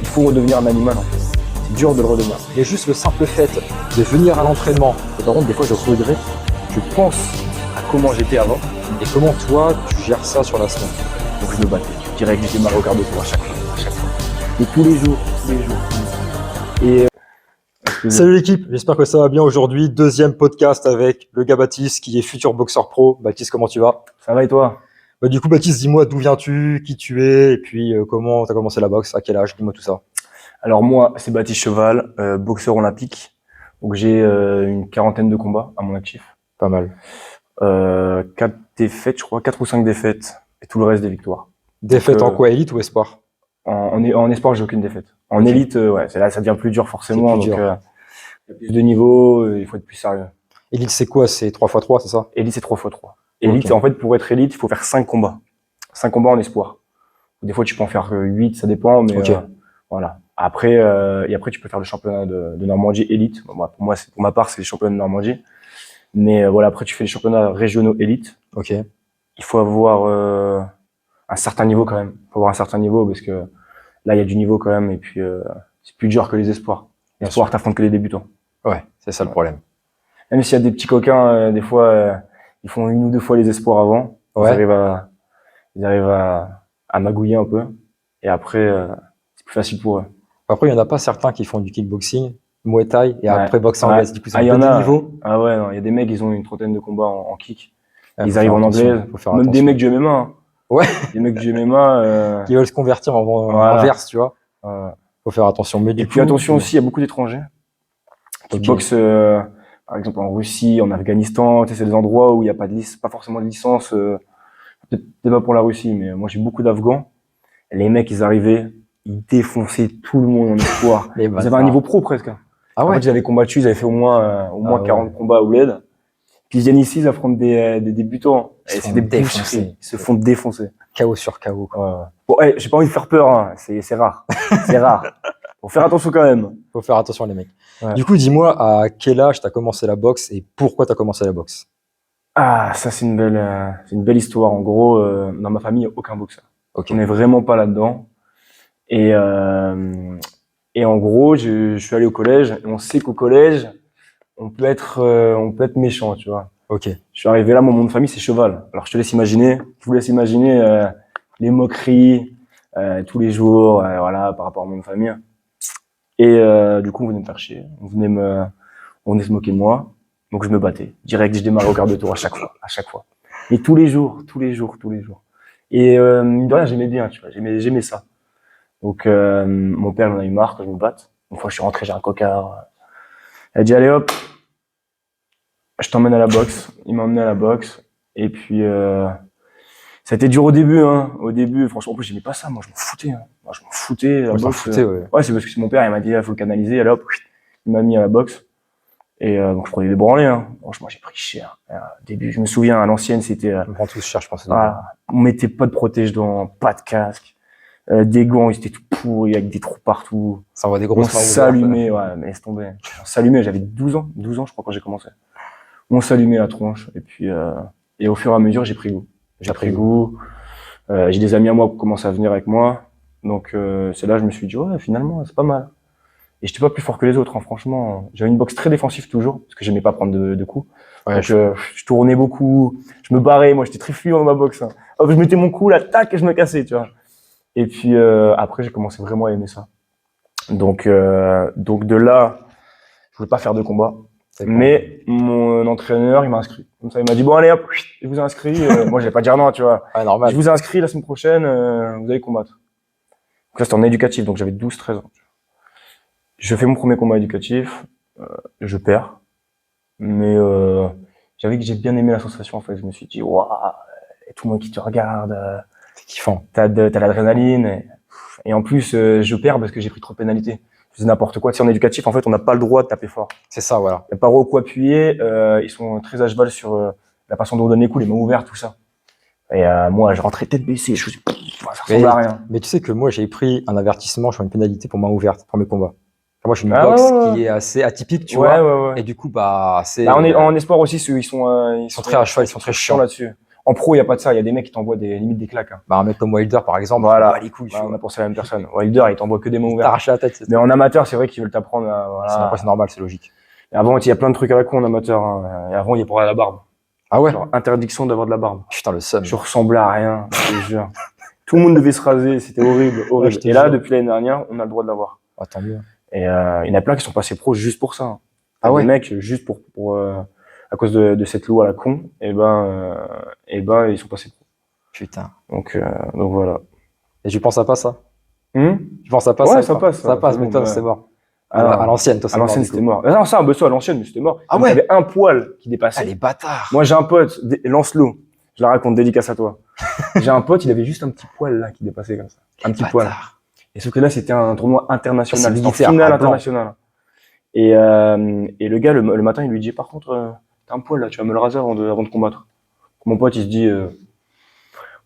faut redevenir un animal en fait. C'est dur de le redevenir. Et juste le simple fait de venir à l'entraînement. Et par contre, des fois, je regrette. Je pense à comment j'étais avant. Et comment toi, tu gères ça sur la semaine? Donc je me battais. Je dirais que j'étais mal au quart de tour à chaque fois. Et tous les jours. Et salut l'équipe, j'espère que ça va bien aujourd'hui. Deuxième podcast avec le gars Baptiste qui est futur boxeur pro. Baptiste, comment tu vas? ça va et toi? Du coup, Baptiste, dis-moi d'où viens-tu, qui tu es, et puis comment tu as commencé la boxe, à quel âge? Dis-moi tout ça. Alors moi, c'est Baptiste Cheval, boxeur olympique. Donc j'ai une quarantaine de combats à mon actif. Pas mal. 4 défaites, je crois, 4 ou 5 défaites. Et tout le reste des victoires. Défaite en quoi, élite ou espoir? En espoir, j'ai aucune défaite. En Ok. élite, ouais, c'est là, ça devient plus dur forcément. C'est plus donc dur. il y a plus de niveau, il faut être plus sérieux. Élite, c'est quoi? C'est 3x3, c'est ça? Élite, c'est 3x3. Élite, Ok. en fait, pour être élite, il faut faire 5 combats. 5 combats en espoir. Des fois, tu peux en faire 8, ça dépend, mais Ok. voilà. Après, et après, tu peux faire le championnat de Normandie élite. Bon, pour moi, pour ma part, c'est les championnats de Normandie. Mais voilà, après, tu fais les championnats régionaux élite. Ok. Il faut avoir un certain niveau quand même. Il faut avoir un certain niveau parce que là, il y a du niveau quand même. Et puis, c'est plus dur que les espoirs. Les Bien espoirs, sûr. t'affrontes que les débutants. Ouais, c'est ça le problème. Même s'il y a des petits coquins, des fois, ils font 1 ou 2 fois les espoirs avant. Ouais. Ils arrivent à magouiller un peu. Et après, c'est plus facile pour eux. Après, il n'y en a pas certains qui font du kickboxing, Muay Thai, et Ouais. après boxe Ouais. anglaise. Du coup, c'est il y un peu en des a. niveaux. Ah ouais, non, il y a des mecs, ils ont une trentaine de combats en kick. Faut Ils faire arrivent en attention, anglaise. faut faire Même des attention. mecs du MMA. Hein. Ouais. Des mecs du MMA. Qui veulent se convertir en Voilà. verse, tu vois. Euh, Faut faire attention. Mais et du puis coup, attention aussi, il y a beaucoup d'étrangers qui Ok. boxent, par exemple en Russie, en Afghanistan. Tu sais, c'est des endroits où il n'y a pas forcément de licence. Peut-être pas pour la Russie, mais moi j'ai beaucoup d'Afghans. Les mecs, ils arrivaient, ils défonçaient tout le monde en espoir. Les Ils avaient un bâtards. niveau pro presque. Ah En ouais. fait, ils avaient combattu, ils avaient fait au moins Ah 40 ouais. combats à Ouled. Puis ils viennent ici, ils affrontent des débutants. Ils se Et font c'est des défoncer. boucheries. Ils se font défoncer. KO sur KO, quoi. Ouais. Bon, j'ai pas envie de faire peur, hein. C'est rare. C'est rare. Faut faire attention quand même. Faut faire attention, les mecs. Ouais. Du coup, dis-moi, à quel âge t'as commencé la boxe et pourquoi t'as commencé la boxe? Ah, ça c'est une belle histoire. En gros, dans ma famille, il n'y a aucun boxeur. Ok. On n'est vraiment pas là-dedans. Et en gros, je suis allé au collège. Et on sait qu'au collège, on peut être méchant, tu vois. Ok. Je suis arrivé là, mon nom de famille c'est Cheval. Alors je vous laisse imaginer les moqueries tous les jours, voilà, par rapport à mon nom de famille. Et du coup, on venait me faire chier. On venait se moquer de moi. Donc je me battais. Direct, je démarrais au quart de tour à chaque fois. Et tous les jours. Et mine de rien, j'aimais bien, tu vois, j'aimais ça. Donc mon père il en a eu marre que je me batte. Une fois, je suis rentré, j'ai un cocard. Il a dit allez hop, je t'emmène à la boxe. Il m'a emmené à la boxe. Et puis ça a été dur au début, hein. Au début, franchement, en plus, j'aimais pas ça. Moi, je m'en foutais. Hein. Moi, je m'en foutais. La On s'en boxe, foutait, ouais. ouais, c'est parce que mon père, il m'a dit, il faut le canaliser. Allez hop, il m'a mis à la boxe. Et donc, je prenais des branlées. Hein. Franchement, j'ai pris cher. Au début, je me souviens, à l'ancienne, c'était... On prend tous cher, je pense. on mettait pas de protège-dents, pas de casque. Des gants, ils étaient tout pourris, avec des trous partout. Ça envoie des On grosses mains ouvertes. s'allumait, ouais, mais laisse tomber. On s'allumait, j'avais 12 ans, je crois, quand j'ai commencé. On s'allumait la tronche. Et puis, et au fur et à mesure, j'ai pris goût. J'ai pris goût. J'ai des amis à moi qui commencent à venir avec moi. Donc, c'est là que je me suis dit, ouais, finalement, c'est pas mal. Et j'étais pas plus fort que les autres, hein, franchement. J'avais une boxe très défensive toujours, parce que j'aimais pas prendre de coups. Ouais, donc, je tournais beaucoup, je me barrais, moi, j'étais très fluent dans ma boxe. Hein. Hop, je mettais mon coup, là, tac, et je me cassais, tu vois. Et puis, après, j'ai commencé vraiment à aimer ça. Donc de là, je voulais pas faire de combat. Mais mon entraîneur, il m'a inscrit. Comme ça, il m'a dit, bon, allez, hop, je vous ai inscrit. Moi, j'allais pas dire non, tu vois. Ouais, normal. Je vous ai inscrit la semaine prochaine, vous allez combattre. Donc là, c'était en éducatif, donc j'avais 12-13 ans. Je fais mon premier combat éducatif, je perds. Mais j'avoue que j'ai bien aimé la sensation, en fait. Je me suis dit, waouh, tout le monde qui te regarde. C'est kiffant. T'as l'adrénaline. Et en plus, je perds parce que j'ai pris trop de pénalités. Je faisais n'importe quoi. Tu sais, en éducatif, en fait, on n'a pas le droit de taper fort. C'est ça, voilà. Il n'y a pas beaucoup appuyé. Ils sont très à cheval sur la façon de redonner les coups, les mains ouvertes, tout ça. Et moi, je rentrais tête baissée. Je faisais, ça ressemble à rien. Mais tu sais que moi, j'ai pris un avertissement sur une pénalité pour main ouverte, premier combat. Enfin, moi, j'ai une Ah, boxe ouais. qui est assez atypique, tu vois. Ouais. Et du coup, bah, c'est. Bah, en espoir aussi, ils sont très à cheval, ils sont très chiants là-dessus. En pro, il y a pas de ça. Il y a des mecs qui t'envoient limite des claques. Hein. Bah, un mec comme Wilder, par exemple, Voilà. il bat les couilles. On a pensé à la même personne. Wilder, il t'envoie que des mains ouvertes. T'arraches la tête. Mais en amateur, c'est vrai qu'ils veulent t'apprendre à, voilà. Après, c'est normal, c'est logique. Et avant, il y a plein de trucs à la con en amateur. Hein. Et avant, il y a pour la barbe. Ah ouais? Genre, interdiction d'avoir de la barbe. Putain, le seum. Je ressemblais à rien, je te jure. Tout le monde devait se raser, c'était horrible, horrible. Ouais, et là, depuis l'année dernière, on a le droit de l'avoir. Ah, tant mieux. Et il y en a plein qui sont passés pro juste pour ça. Hein. Ah ouais? Des mecs, juste à cause de cette loi à la con, et ben, ils sont passés pro. Putain. Donc voilà. Et tu penses à pas ça? Tu penses à pas ouais, ça? ça passe. Ça passe, mais bon, toi, ouais. c'est mort. Alors, à l'ancienne, toi, à l'ancienne, c'était mort. Non, ça, à l'ancienne, mais c'était mort. Ah Donc, ouais? il y avait un poil qui dépassait. Ah, les bâtards. Moi, j'ai un pote, Lancelot. Je la raconte, dédicace à toi. J'ai un pote, il avait juste un petit poil là qui dépassait comme ça. Un petit poil. Et sauf que là, c'était un tournoi international. C'était en finale internationale. Et le gars, le matin, il lui dit, par contre, t'as un poil là, tu vas me le raser avant de combattre. Mon pote, il se dit,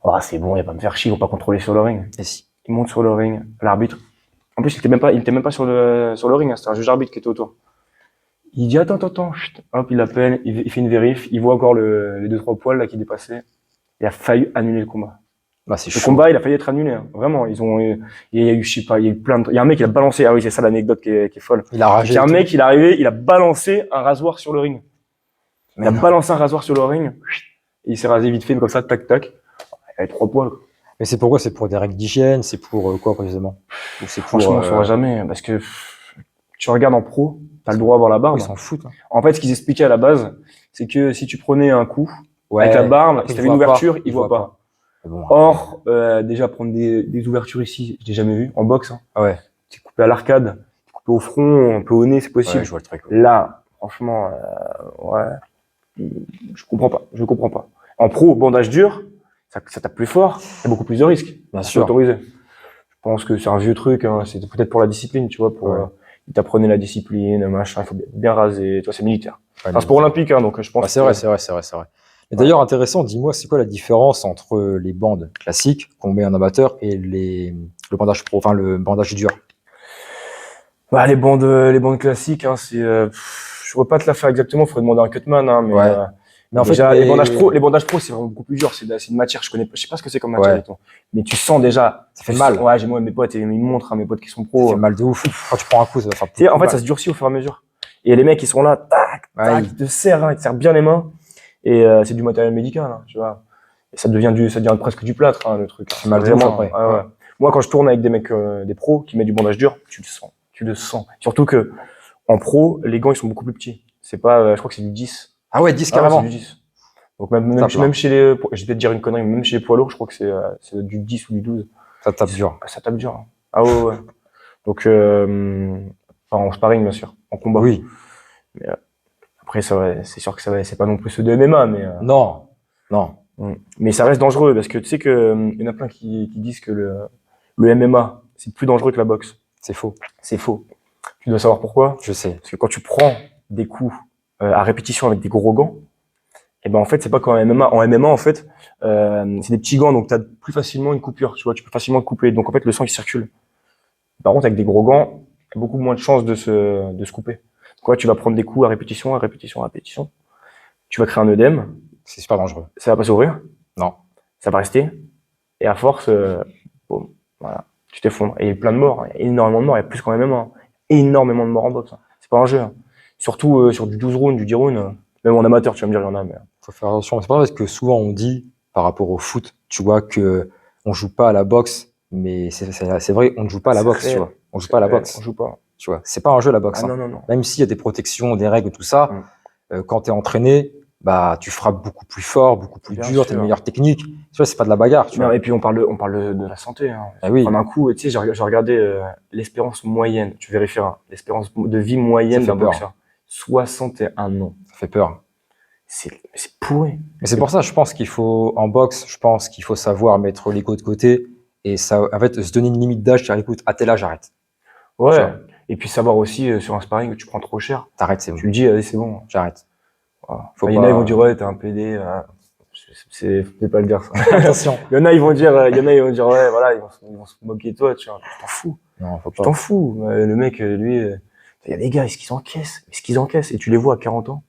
oh, c'est bon, il va pas me faire chier, ils vont pas contrôler sur le ring. Et si. Il monte sur le ring, l'arbitre. En plus, il était même pas sur le ring, hein, c'était un juge arbitre qui était autour. Il dit, attends, chut. Hop, il l'appelle, il fait une vérif, il voit encore les 2-3 poils là qui dépassaient. Il a failli annuler le combat. Bah, c'est Le chaud. combat, il a failli être annulé, hein. Vraiment. Il y a eu, je sais pas, il y a eu plein de, il y a un mec qui a balancé, ah oui, c'est ça l'anecdote qui est folle. Il a ragé. Il y a un mec, il est arrivé, il a balancé un rasoir sur le ring. Il a balancé un rasoir sur le ring, et il s'est rasé vite fait, comme ça, tac, tac. Il avait 3 poils, quoi. Mais c'est pourquoi? C'est pour des règles d'hygiène? C'est pour quoi, précisément? Ou c'est pour, franchement, on saura jamais, parce que tu regardes en pro, t'as le droit d'avoir la barbe. Ils s'en foutent. Hein. En fait, ce qu'ils expliquaient à la base, c'est que si tu prenais un coup, Ouais. avec la barbe, si t'avais une ouverture, ils voient pas. Bon, Or, déjà prendre des ouvertures ici, je l'ai jamais vu en boxe. Hein. ah ouais. Tu coupé à l'arcade, tu coupé au front, un peu au nez, c'est possible. Ouais, je vois le truc. Ouais. Là, franchement, ouais, je comprends pas. En pro, bandage dur, ça tape plus fort, il y a beaucoup plus de risques. Bien C'est sûr. autorisé. Je pense que c'est un vieux truc, hein, c'est peut-être pour la discipline, tu vois, Ouais. ils t'apprenaient la discipline, machin, il faut bien raser, toi c'est militaire. Ouais, Enfin, sport olympique, hein, donc je pense. Bah, c'est vrai. Et d'ailleurs, intéressant, dis-moi, c'est quoi la différence entre les bandes classiques qu'on met en amateur et le bandage pro, enfin le bandage dur? Bah, les bandes classiques, hein, je pourrais pas te la faire exactement, faudrait demander à un cutman, hein, mais, Ouais. Mais en déjà, fait, les bandages pro, c'est vraiment beaucoup plus dur, c'est une matière, je sais pas ce que c'est comme matière, Ouais. et tout. Mais tu sens déjà. Ça fait mal. Ouais, moi, mes potes, ils me montrent, hein, mes potes qui sont ça pros. fait mal de ouf. Quand tu prends un coup, ça va faire Tu sais, en fait, ça se durcit au fur et à mesure. Et les mecs, ils sont là, tac, tac, Ouais, ils te serrent, hein, ils te serrent bien les mains. Et c'est du matériel médical, hein, tu vois. Et ça devient presque du plâtre, hein, le truc. Ça fait mal de ouf après. Ouais. Moi, quand je tourne avec des mecs, des pros qui mettent du bandage dur, tu le sens. Surtout que en pro, les gants, ils sont beaucoup plus petits. C'est pas, je crois que c'est du 10. Ah ouais, 10 Ah, carrément. c'est du 10. Donc même chez les, je vais peut-être dire une connerie, mais même chez les poids lourds, je crois que c'est du 10 ou du 12. Ça tape dur. Ça tape dur. Hein. Ah ouais. Donc, enfin, en sparring, bien sûr, en combat. Oui. Mais, après, c'est sûr que c'est pas non plus ceux de MMA, mais. Non. Mais ça reste dangereux parce que tu sais que y en a plein qui disent que le MMA c'est plus dangereux que la boxe. C'est faux. C'est faux. Tu dois savoir pourquoi. Je sais. Parce que quand tu prends des coups à répétition avec des gros gants, et ben en fait c'est pas comme en MMA. En MMA en fait c'est des petits gants donc t'as plus facilement une coupure. Tu vois, tu peux facilement te couper. Donc en fait le sang il circule. Par contre avec des gros gants, il y a beaucoup moins de chances de se couper. Donc ouais, tu vas prendre des coups à répétition. Tu vas créer un œdème. C'est super dangereux. Ça va pas s'ouvrir. Non. Ça va rester. Et à force, boum, voilà, tu t'effondres. Et il y a plein de morts. Il y a énormément de morts. Il y a plus quand même, hein. Énormément de morts en boxe. Hein. C'est pas un jeu. Hein. Surtout sur du 12 rounds, du 10 rounds. Même en amateur, tu vas me dire, il y en a. Mais... Faut faire attention. C'est pas parce que souvent on dit, par rapport au foot, tu vois, que on joue pas à la boxe. Mais c'est vrai, on ne joue pas à la boxe, tu vois. On joue pas à la boxe. On joue pas. Tu vois. C'est pas un jeu, la boxe. Ah, hein. non. Même s'il y a des protections, des règles, tout ça, quand t'es entraîné, bah, tu frappes beaucoup plus fort, beaucoup plus dur, t'as une meilleure technique. Tu vois, c'est pas de la bagarre, tu vois. Et puis, on parle de la santé, hein. Ah oui. En un coup, tu sais, j'ai regardé, l'espérance moyenne. Tu vérifieras. L'espérance de vie moyenne d'un boxeur. 61 ans. Ça fait peur. C'est pourri. Mais c'est pour ça, je pense qu'il faut, en boxe, savoir mettre l'ego de côté et ça, en fait, se donner une limite d'âge, dire, écoute, à tel âge, j'arrête. Ouais. Et puis savoir aussi, sur un sparring, que tu prends trop cher. T'arrêtes, c'est bon. Tu le dis, allez, c'est bon. J'arrête. Voilà. Il y en a, ils vont dire, ouais, t'es un PD, faut pas le dire, ça. Attention. Il y en a, ils vont dire, ouais, voilà, ils vont se moquer de toi, tu vois. Tu t'en fous. Non, faut Tu pas. t'en fous. Le mec, lui, il y a des gars, est-ce qu'ils encaissent? Et tu les vois à 40 ans.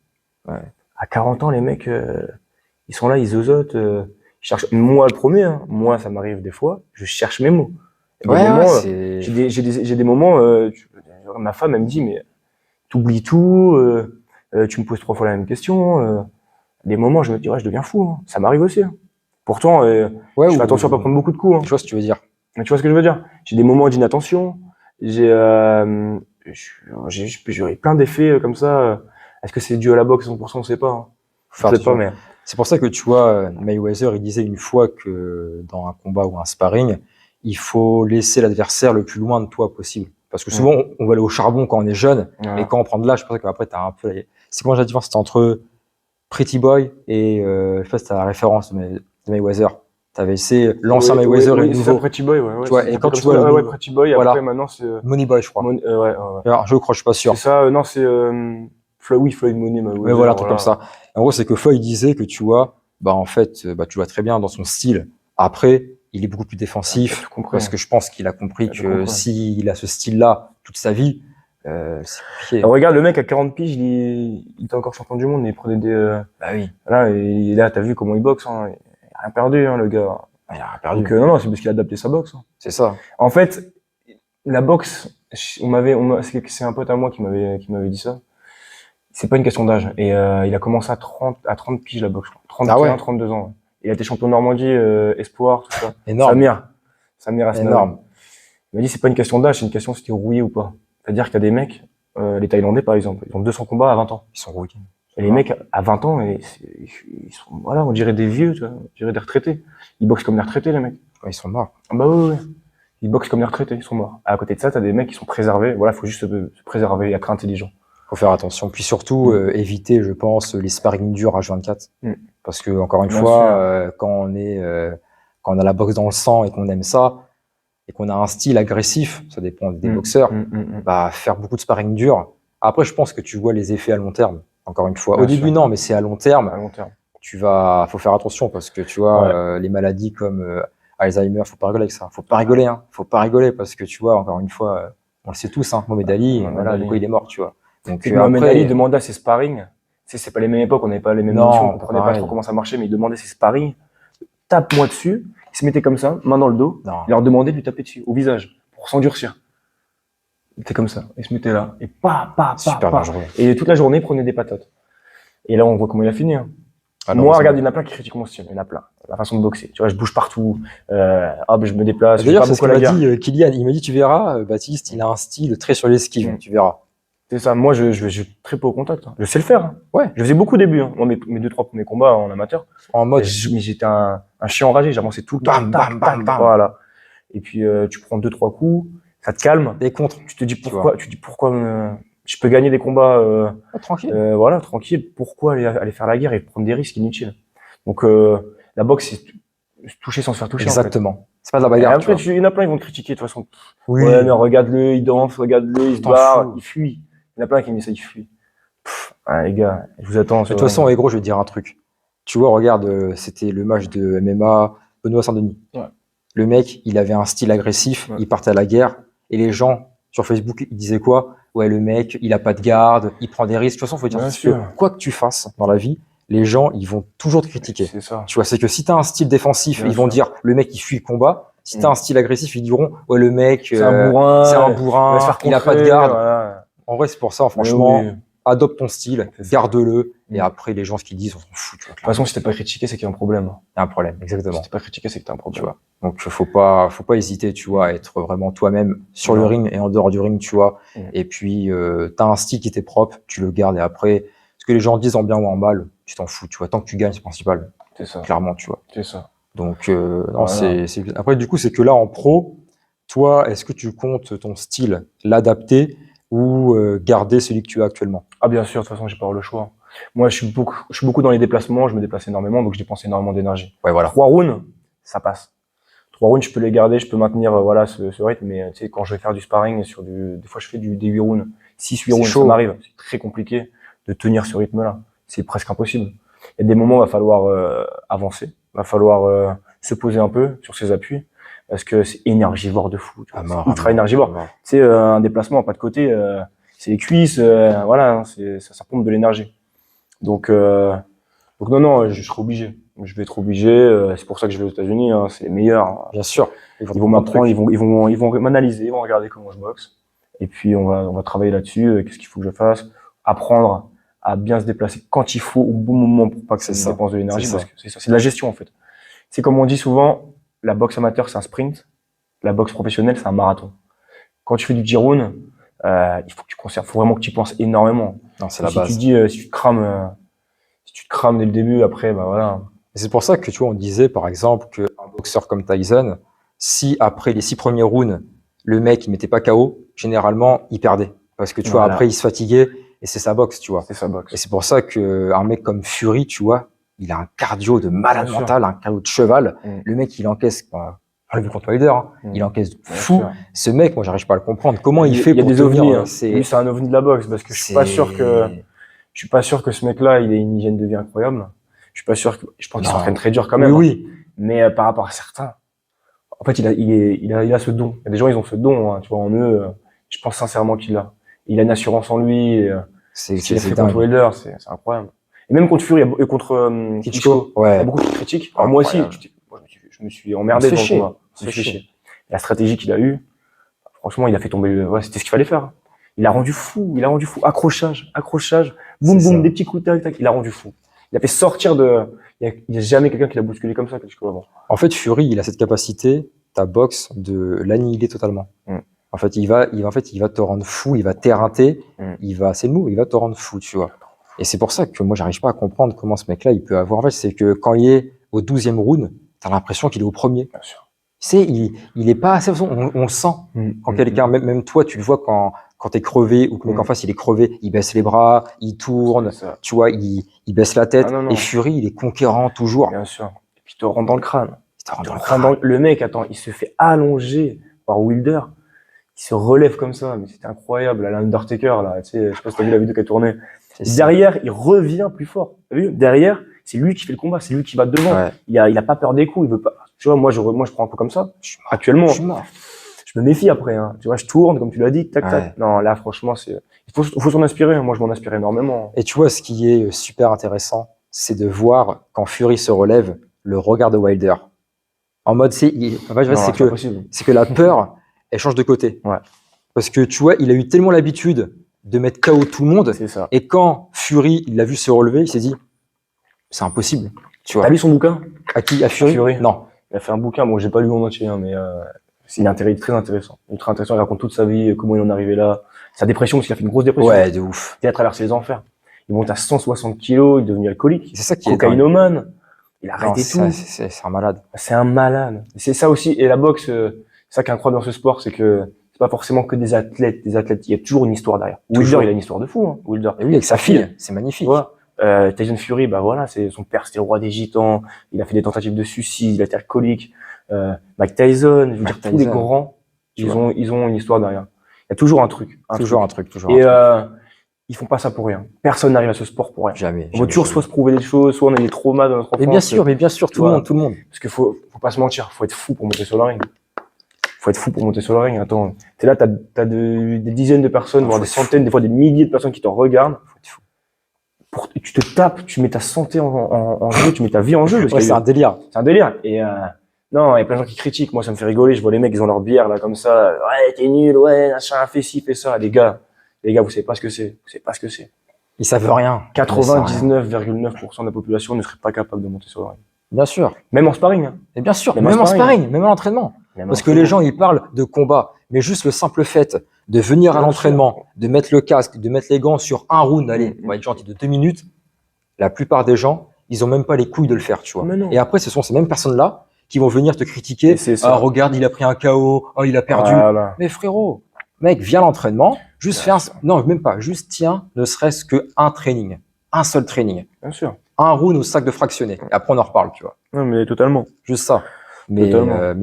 Ouais. À 40 ans, les mecs, Ils sont là, ils zozotent, ils cherchent. Moi, le premier, hein, moi, ça m'arrive des fois, je cherche mes mots. Il y a des moments, j'ai des moments, ma femme, elle me dit, mais t'oublies tout, tu me poses 3 fois la même question. Des moments, je me dis, ouais, je deviens fou. Hein. Ça m'arrive aussi. Hein. Pourtant, je fais attention à pas prendre beaucoup de coups. Hein. Je vois ce que tu veux dire. Mais tu vois ce que je veux dire? J'ai des moments d'inattention. J'ai plein d'effets comme ça. Est-ce que c'est dû à la boxe 100%? On sait pas. Hein. Je sais pas, mais c'est pour ça que tu vois, Mayweather, il disait une fois que dans un combat ou un sparring, il faut laisser l'adversaire le plus loin de toi possible. Parce que souvent, on va aller au charbon quand on est jeune, mais quand on prend de l'âge, je pense qu'après, t'as un peu. C'est comment la différence entre Pretty Boy et je sais pas si t'as la référence de Mayweather. T'avais essayé l'ancien Mayweather et le nouveau. C'est Pretty Boy, ouais. Tu vois, et quand tu vois ouais, Pretty Boy, voilà. après maintenant c'est Money Boy, je crois. Alors, je crois, je suis pas sûr. C'est ça, non, c'est Floyd Money, mais voilà, un truc comme ça. En gros, c'est que Floyd disait que tu vois, en fait, tu vois très bien dans son style. Après, il est beaucoup plus défensif parce que je pense qu'il a compris que s'il a ce style-là toute sa vie, c'est compliqué. Alors, regarde, le mec à 40 piges, il était encore champion du monde, mais il prenait des. Bah oui. Là, t'as vu comment il boxe, hein. Il a rien perdu, hein, le gars. Il a rien perdu. Donc, non, c'est parce qu'il a adapté sa boxe. Hein. C'est ça. En fait, la boxe, c'est un pote à moi qui m'avait dit ça. C'est pas une question d'âge. Et il a commencé à 30 piges la boxe. 31, 32 ans. Ouais. Il a été champion de Normandie, espoir, tout ça. Énorme. Samir Asnaoui. Énorme. Il m'a dit c'est pas une question d'âge, c'est une question si t'es rouillé ou pas. C'est-à-dire qu'il y a des mecs, les Thaïlandais par exemple, ils ont 200 combats à 20 ans. Ils sont rouillés. Et les mecs à 20 ans, ils sont, voilà, on dirait des vieux, tu vois, on dirait des retraités. Ils boxent comme des retraités les mecs. Ouais, ils sont morts. Ah bah oui. Ils boxent comme des retraités, ils sont morts. À côté de ça, t'as des mecs qui sont préservés. Voilà, faut juste se préserver, être intelligent. Faut faire attention. Puis surtout, éviter, je pense, les sparring durs H24. Parce que, encore une fois, quand on a la boxe dans le sang et qu'on aime ça, et qu'on a un style agressif, ça dépend des boxeurs, faire beaucoup de sparring dur. Après, je pense que tu vois les effets à long terme. Encore une fois. Au début, non, mais c'est à long terme. À long terme. Faut faire attention parce que tu vois, les maladies comme Alzheimer, faut pas rigoler avec ça. Faut pas rigoler, hein. Faut pas rigoler parce que tu vois, encore une fois, on le sait tous, hein. Mohamed Ali, voilà, du coup, il est mort, tu vois. Donc, Mohamed Ali demandait à ses sparring. C'est pas les mêmes époques, on n'avait pas les mêmes notions, on comprenait pas trop comment ça marchait, mais il demandait ses sparring. Tape-moi dessus. Il se mettait comme ça, main dans le dos. Il leur demandait de lui taper dessus, au visage, pour s'endurcir. Il était comme ça. Il se mettait là. Et super dangereux. Et toute la journée, il prenait des patates. Et là, on voit comment il a fini. Hein. Moi, regarde, il y en a plein qui critiquent mon style. Il y en a plein. La façon de boxer. Tu vois, je bouge partout. Je me déplace. D'ailleurs, c'est ce qu'il m'a dit, Kylian. Il m'a dit, tu verras, Baptiste, il a un style très sur l'esquive. Tu verras. C'est ça. Moi, je suis très peu au contact. Hein. Je sais le faire. Hein. Ouais. Je faisais beaucoup au début. Hein. Moi, mes 2-3 premiers combats en amateur. En mode. Mais j'étais un chien enragé. J'avançais tout le temps. Bam. Voilà. Et puis, tu prends 2-3 coups. Ça te calme. Des contres. Tu te dis pourquoi. Tu dis pourquoi je peux gagner des combats. Tranquille. Voilà, tranquille. Pourquoi aller faire la guerre et prendre des risques inutiles. Donc, la boxe, c'est toucher sans se faire toucher. Exactement. En fait. C'est pas de la bagarre. Après, il y en a plein, ils vont te critiquer de toute façon. Oui. Ouais, mais regarde-le, il danse, regarde-le, il se barre, il fuit. Il y en a plein qui me disent ça, il fuit. Les gars, je vous attends. De toute façon, gros, je vais te dire un truc. Tu vois, regarde, c'était le match de MMA Benoît Saint-Denis. Ouais. Le mec, il avait un style agressif, il partait à la guerre, et les gens sur Facebook, ils disaient quoi? Ouais, le mec, il a pas de garde, il prend des risques. De toute façon, faut dire que quoi que tu fasses dans la vie, les gens, ils vont toujours te critiquer. C'est ça. Tu vois, c'est que si t'as un style défensif, ils vont dire le mec, il fuit le combat. Si t'as un style agressif, ils diront ouais, le mec, c'est un bourrin, il a pas de garde. Voilà. En vrai, c'est pour ça, franchement, adopte ton style, garde-le, et après, les gens, ce qu'ils disent, on s'en fout. De toute façon, si t'es pas critiqué, c'est qu'il y a un problème. Il y a un problème, exactement. Si t'es pas critiqué, c'est que t'as un problème. Tu vois. Donc, faut pas hésiter, tu vois, à être vraiment toi-même sur le ring et en dehors du ring, tu vois. Et puis, t'as un style qui t'est propre, tu le gardes, et après, ce que les gens disent en bien ou en mal, tu t'en fous, tu vois. Tant que tu gagnes, c'est principal. C'est ça. Clairement, tu vois. C'est ça. Donc, non, après, du coup, c'est que là, en pro, toi, est-ce que tu comptes ton style l'adapter ou garder celui que tu as actuellement? Ah, bien sûr, de toute façon, j'ai pas le choix. Moi, je suis beaucoup dans les déplacements, je me déplace énormément, donc je dépense énormément d'énergie. Ouais, voilà. 3 rounds, ça passe. 3 rounds, je peux les garder, je peux maintenir voilà ce rythme, mais tu sais, quand je vais faire du sparring, des fois, je fais des 8 rounds, 6-8 rounds, ça m'arrive. C'est très compliqué de tenir ce rythme-là. C'est presque impossible. Il y a des moments où il va falloir avancer, il va falloir se poser un peu sur ses appuis, parce que c'est énergivore de fou. C'est ultra énergivore. Tu sais, un déplacement, pas de côté, c'est les cuisses, voilà, ça pompe de l'énergie. Donc Donc non, je serai obligé. Je vais être obligé. C'est pour ça que je vais aux États-Unis. Hein, c'est les meilleurs. Bien sûr. Ils vont m'apprendre, ils vont m'analyser, ils vont regarder comment je boxe. Et puis on va travailler là-dessus. Qu'est-ce qu'il faut que je fasse? Apprendre à bien se déplacer quand il faut, au bon moment, pour pas que ça dépense de l'énergie. Parce que c'est ça, c'est de la gestion en fait. C'est comme on dit souvent, la boxe amateur c'est un sprint, la boxe professionnelle c'est un marathon. Quand tu fais du Jiroun, il faut que tu conserves, faut vraiment que tu y penses énormément. Non, c'est la Si base. tu dis, si tu te crames dès le début, après, bah voilà. Et c'est pour ça que tu vois, on disait par exemple qu'un boxeur comme Tyson, si après les 6 premiers rounds, le mec il mettait pas KO, généralement il perdait. Parce que tu vois, après il se fatiguait et c'est sa boxe, tu vois. C'est sa boxe. Et c'est pour ça qu'un mec comme Fury, tu vois, il a un cardio de malade mental, un cardio de cheval. Le mec il encaisse, on l'a vu contre Wilder, hein, il encaisse de fou. Ce mec, moi j'arrive pas à le comprendre. Comment il fait pour des tenir ovnis, Lui c'est un ovni de la boxe parce que je suis pas sûr que ce mec-là il ait une hygiène de vie incroyable. Je suis pas sûr que, je pense qu'il s'entraîne très dur quand même. Oui. Mais par rapport à certains, en fait, il a ce don. Il y a des gens, ils ont ce don, hein, tu vois, en eux. Je pense sincèrement qu'il l'a. Il a une assurance en lui. Ce qu'il a fait contre Wilder, c'est incroyable. Et même contre Fury et contre Klitschko, il y a beaucoup de critiques. Alors moi aussi, je me suis emmerdé dans le combat. Je me suis fait chier. La stratégie qu'il a eue, franchement, il a fait tomber. Ouais, c'était ce qu'il fallait faire. Il a rendu fou. Accrochage, boum boum, des petits coups tac tac. Il a rendu fou. Il a fait sortir il y a jamais quelqu'un qui l'a bousculé comme ça, Klitschko avant. En fait, Fury, il a cette capacité, ta boxe, de l'annihiler totalement. En fait, il va te rendre fou, il va t'éreinter, c'est le mot, il va te rendre fou, tu vois. Et c'est pour ça que moi, j'arrive pas à comprendre comment ce mec-là, il peut avoir, en fait, c'est que quand il est au 12e round, t'as l'impression qu'il est au premier. Bien sûr. Tu sais, il est pas assez, on le sent. Quand quelqu'un, même toi, tu le vois quand t'es crevé ou que le mec en face, il est crevé, il baisse les bras, il tourne, tu vois, il baisse la tête. Et Fury, il est conquérant toujours. Bien sûr. Et puis il te rentre dans le crâne. Le mec, attends, il se fait allonger par Wilder. Il se relève comme ça, mais c'était incroyable. L'Undertaker, là, tu sais, je sais pas si t'as vu la vidéo qui a tourné. Derrière, il revient plus fort. T'as vu? Derrière, c'est lui qui fait le combat, c'est lui qui va devant. Ouais. Il a pas peur des coups, il veut pas. Tu vois, moi, je prends un coup comme ça. Actuellement, je me méfie après, hein. Tu vois, je tourne, comme tu l'as dit, tac, tac. Non, là, franchement, il faut s'en inspirer. Moi, je m'en inspire énormément. Et tu vois, ce qui est super intéressant, c'est de voir quand Fury se relève, le regard de Wilder. En mode, c'est que la peur, elle change de côté. Ouais. Parce que tu vois, il a eu tellement l'habitude de mettre KO tout le monde. C'est ça. Et quand Fury, il l'a vu se relever, il s'est dit, c'est impossible. Tu vois. T'as lu son bouquin? À qui? À Fury? Non. Il a fait un bouquin, bon, j'ai pas lu en entier, hein, mais c'est très intéressant. Ultra intéressant. Il raconte toute sa vie, comment il en est arrivé là. Sa dépression, parce qu'il a fait une grosse dépression. Ouais, de ouf. Il a traversé les enfers. Il monte à 160 kilos, il est devenu alcoolique. C'est ça qui est cocaïnomane. Il a arrêté tout. C'est un malade. C'est un malade. C'est ça aussi. Et la boxe, c'est ça qui est incroyable dans ce sport, c'est que c'est pas forcément que des athlètes. Il y a toujours une histoire derrière. Wilder, il a une histoire de fou, hein. Wilder. Et oui, avec sa fille. C'est magnifique. Tyson Fury, bah voilà, son père, c'était le roi des gitans. Il a fait des tentatives de suicide, il a été alcoolique. Mike Tyson, je veux dire, tous les grands, ils ont une histoire derrière. Il y a toujours un truc. Ils font pas ça pour rien. Personne n'arrive à ce sport pour rien. Jamais. On va toujours soit se prouver des choses, soit on a des traumas dans notre enfance. Mais bien sûr, tout le monde. Parce que faut pas se mentir, faut être fou pour monter sur le ring. Attends, t'es là, t'as des dizaines de personnes, voire des centaines, des fois des milliers de personnes qui te regardent. Tu te tapes, tu mets ta santé en jeu, tu mets ta vie en jeu. C'est un délire. Et non, il y a plein de gens qui critiquent. Moi, ça me fait rigoler. Je vois les mecs, ils ont leur bière là comme ça. Ouais, t'es nul. Ouais, machin, fais ci, fais ça. Les gars, vous savez pas ce que c'est. Ils savent rien. 99,9% de la population ne serait pas capable de monter sur le ring. Bien sûr. Même en sparring. Et bien sûr. Même en sparring, même en entraînement. Parce que les gens, ils parlent de combat, mais juste le simple fait de venir à l'entraînement, de mettre le casque, de mettre les gants sur un round, allez, on va être gentil, de 2 minutes, la plupart des gens, ils ont même pas les couilles de le faire, tu vois. Et après, ce sont ces mêmes personnes-là qui vont venir te critiquer. Ah, regarde, il a pris un KO, oh, il a perdu. Voilà. Mais frérot, mec, viens à l'entraînement, juste non, même pas, juste tiens, ne serait-ce qu'un training, un seul training. Bien sûr. Un round au sac de fractionné. Et après, on en reparle, tu vois. Non, mais totalement. Juste ça. Mais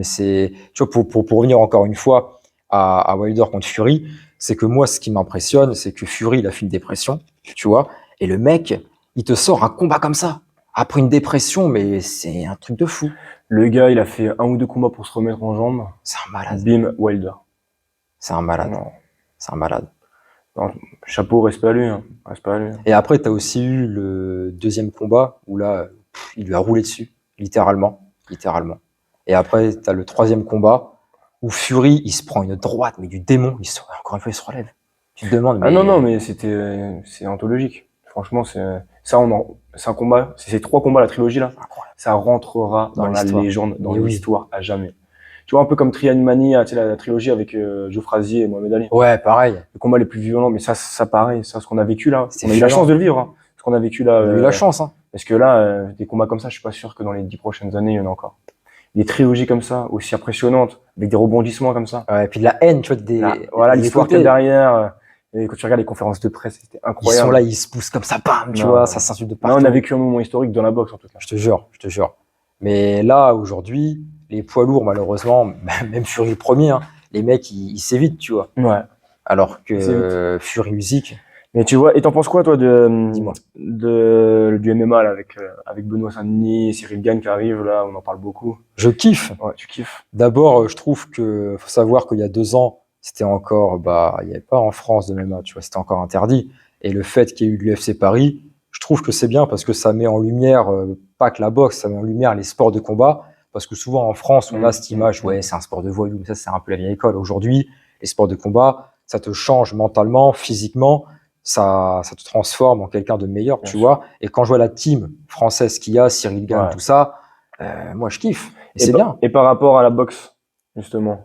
c'est, tu vois, pour revenir encore une fois à Wilder contre Fury, c'est que moi, ce qui m'impressionne, c'est que Fury, il a fait une dépression, tu vois, et le mec, il te sort un combat comme ça, après une dépression, mais c'est un truc de fou. Le gars, il a fait 1 ou 2 combats pour se remettre en jambes. C'est un malade. Bim, Wilder. C'est un malade. C'est un malade. Alors, chapeau, respect à lui. Hein. Respect à lui. Et après, tu as aussi eu le deuxième combat où là, il lui a roulé dessus, littéralement. Et après, tu as le troisième combat où Fury, il se prend une droite, mais du démon. Encore une fois, il se relève. Tu te demandes, Ah mais non, mais c'est anthologique. Franchement, c'est un combat. C'est ces 3 combats, la trilogie là. incroyable. Ça rentrera dans la l'histoire. légende, dans Mais oui. l'histoire à jamais. Tu vois, un peu comme Trian Mania, tu sais, la trilogie avec Joe Frazier et Mohamed Ali. Ouais, pareil. Le combat les plus violents, mais ça pareil, ça, ce qu'on a vécu là. C'est On a eu la violent. chance de le vivre, hein. Ce qu'on a vécu là. On a eu la chance, hein. Parce que là, des combats comme ça, je suis pas sûr que dans les 10 prochaines années, il y en a encore. Des trilogies comme ça, aussi impressionnantes, avec des rebondissements comme ça. Ouais, et puis de la haine, tu vois, Voilà, des l'histoire côtés. qu'il y a derrière. Et quand tu regardes les conférences de presse, c'était Ils incroyable. sont là, ils se poussent comme ça, bam, tu Non. vois, ça s'insulte de Là, partout. on a vécu un moment historique dans la boxe, en tout cas. Je te jure. Mais là, aujourd'hui, les poids lourds, malheureusement, même Fury le premier, hein, les mecs, ils s'évitent, tu vois. Ouais. Alors Ils que Fury Music, Mais tu vois, et t'en penses quoi, toi, Dis-moi. du MMA, là, avec Benoît Saint-Denis, Cyril Gane qui arrive, là, on en parle beaucoup. je kiffe. Ouais, tu kiffes. D'abord, je trouve que faut savoir qu'il y a 2 ans, c'était encore, il n'y avait pas en France de MMA, tu vois, c'était encore interdit. Et le fait qu'il y ait eu l'UFC Paris, je trouve que c'est bien parce que ça met en lumière, pas que la boxe, ça met en lumière les sports de combat. Parce que souvent en France, on a cette image, ouais, c'est un sport de voyou, mais ça, c'est un peu la vieille école. Aujourd'hui, les sports de combat, ça te change mentalement, physiquement, ça te transforme en quelqu'un de meilleur, Bien tu sûr. vois. Et quand je vois la team française qu'il y a, Cyril Gane, Ouais. tout ça, moi, je kiffe. Et c'est bien. Et par rapport à la boxe, justement,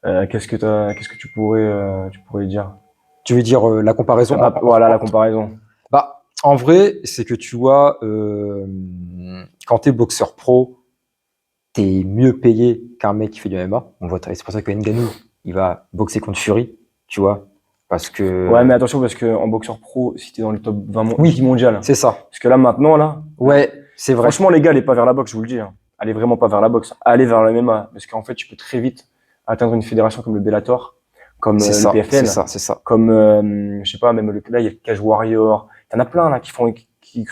qu'est-ce que tu pourrais dire? Tu veux dire la comparaison Voilà, la comparaison. Bah, en vrai, c'est que tu vois, quand t'es boxeur pro, t'es mieux payé qu'un mec qui fait du MMA. On voit, c'est pour ça que Ngannou, il va boxer contre Fury, tu vois, parce que. Ouais, mais attention, parce que en boxeur pro, si t'es dans le top 20 Oui. 10 mondial. C'est ça. Parce que là, maintenant, là. Ouais, c'est vrai. Franchement, les gars, allez pas vers la boxe, je vous le dis. Hein. Allez vraiment pas vers la boxe. Allez vers le MMA. Parce qu'en fait, tu peux très vite atteindre une fédération comme le Bellator, comme C'est le ça, PFL, c'est ça. comme, je sais pas, même là, il y a le Cage Warrior. T'en as plein, là, qui sont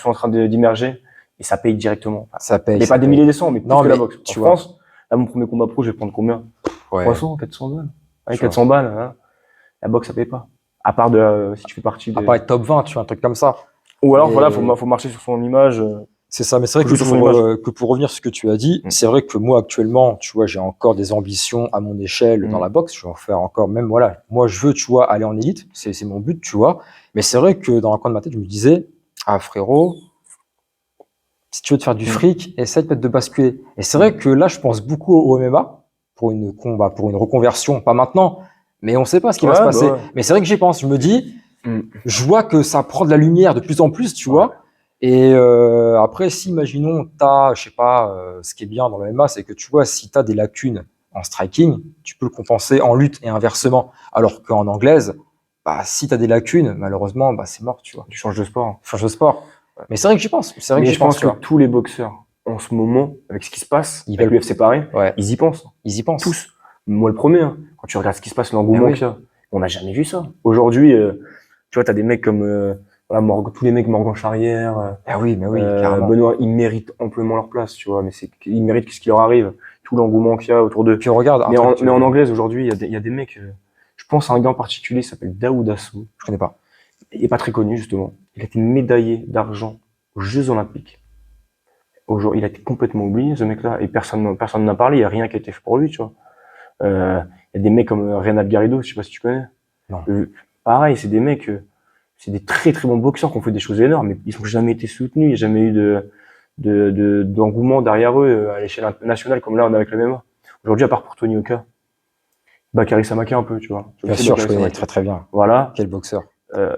en train d'immerger. Et ça paye directement. Enfin, Ça paye. mais ça pas des paye. milliers, des cents, mais plus Non, que la mais boxe. tu En vois. France, là, mon premier combat pro, je vais prendre combien? Ouais. 300, 400 balles. Ouais, Tu vois. 400 balles, hein. La boxe, ça paye pas. À part si tu fais partie À de. part être top 20, tu vois, un truc comme ça. Ou alors, Mais- voilà, faut marcher sur son image. C'est ça, mais c'est vrai Faut jouer sur son image. que pour revenir sur ce que tu as dit, Mm. c'est vrai que moi actuellement, tu vois, j'ai encore des ambitions à mon échelle dans Mm. la boxe. Je vais en faire encore, même voilà. Moi, je veux, tu vois, aller en élite. C'est mon but, tu vois. Mais c'est vrai que dans un coin de ma tête, je me disais, ah frérot, si tu veux te faire du fric, essaie peut-être de basculer. Et c'est vrai que là, je pense beaucoup au MMA pour une reconversion, pas maintenant, mais on sait pas ce qui va Ouais, se bah passer. ouais. Mais c'est vrai que j'y pense. Je me dis, Mm. je vois que ça prend de la lumière de plus en plus, tu Ouais. vois. Et après, si imaginons, je sais pas, ce qui est bien dans le MMA, c'est que tu vois, si tu as des lacunes en striking, tu peux le compenser en lutte et inversement. Alors qu'en anglaise, si tu as des lacunes, malheureusement, c'est mort, tu vois. Tu changes de sport. Change de sport. Ouais. Mais c'est vrai que j'y pense. C'est vrai Mais que je j'y pense, pense tu que vois. tous les boxeurs, en ce moment, avec ce qui se passe, Ils avec veulent- l'UFC Paris, Ouais, ils y pensent. ils y pensent. Tous. Moi, le premier, hein. Quand tu regardes ce qui se passe, l'engouement Eh oui. qu'il y a, on n'a jamais vu ça. Aujourd'hui, tu vois, t'as des mecs comme, voilà, tous les mecs Morgan Charrière, Ah oui, mais oui, carrément. Benoît, ils méritent amplement leur place, tu vois, mais ils méritent ce qui leur arrive, tout l'engouement qu'il y a autour d'eux. Puis regarde, Mais en anglaise, aujourd'hui, il y a des mecs, je pense à un gars en particulier, il s'appelle Daoud Assou. je connais pas. Il est pas très connu, justement. Il a été médaillé d'argent aux Jeux Olympiques. Aujourd'hui, il a été complètement oublié, ce mec-là, et personne n'a parlé, il y a rien qui a été fait pour lui, tu vois. Il y a des mecs comme Reynald Garrido, je sais pas si tu connais. Non. Pareil, c'est des mecs, c'est des très très bons boxeurs qui ont fait des choses énormes, mais ils ont jamais été soutenus, il n'y a jamais eu d'engouement derrière eux à l'échelle nationale comme là on a avec le MMA. Aujourd'hui, à part pour Tony Oka, Bakary Samaka un peu, tu vois. Bien sûr, je connais très très bien. Voilà. Quel boxeur. Y a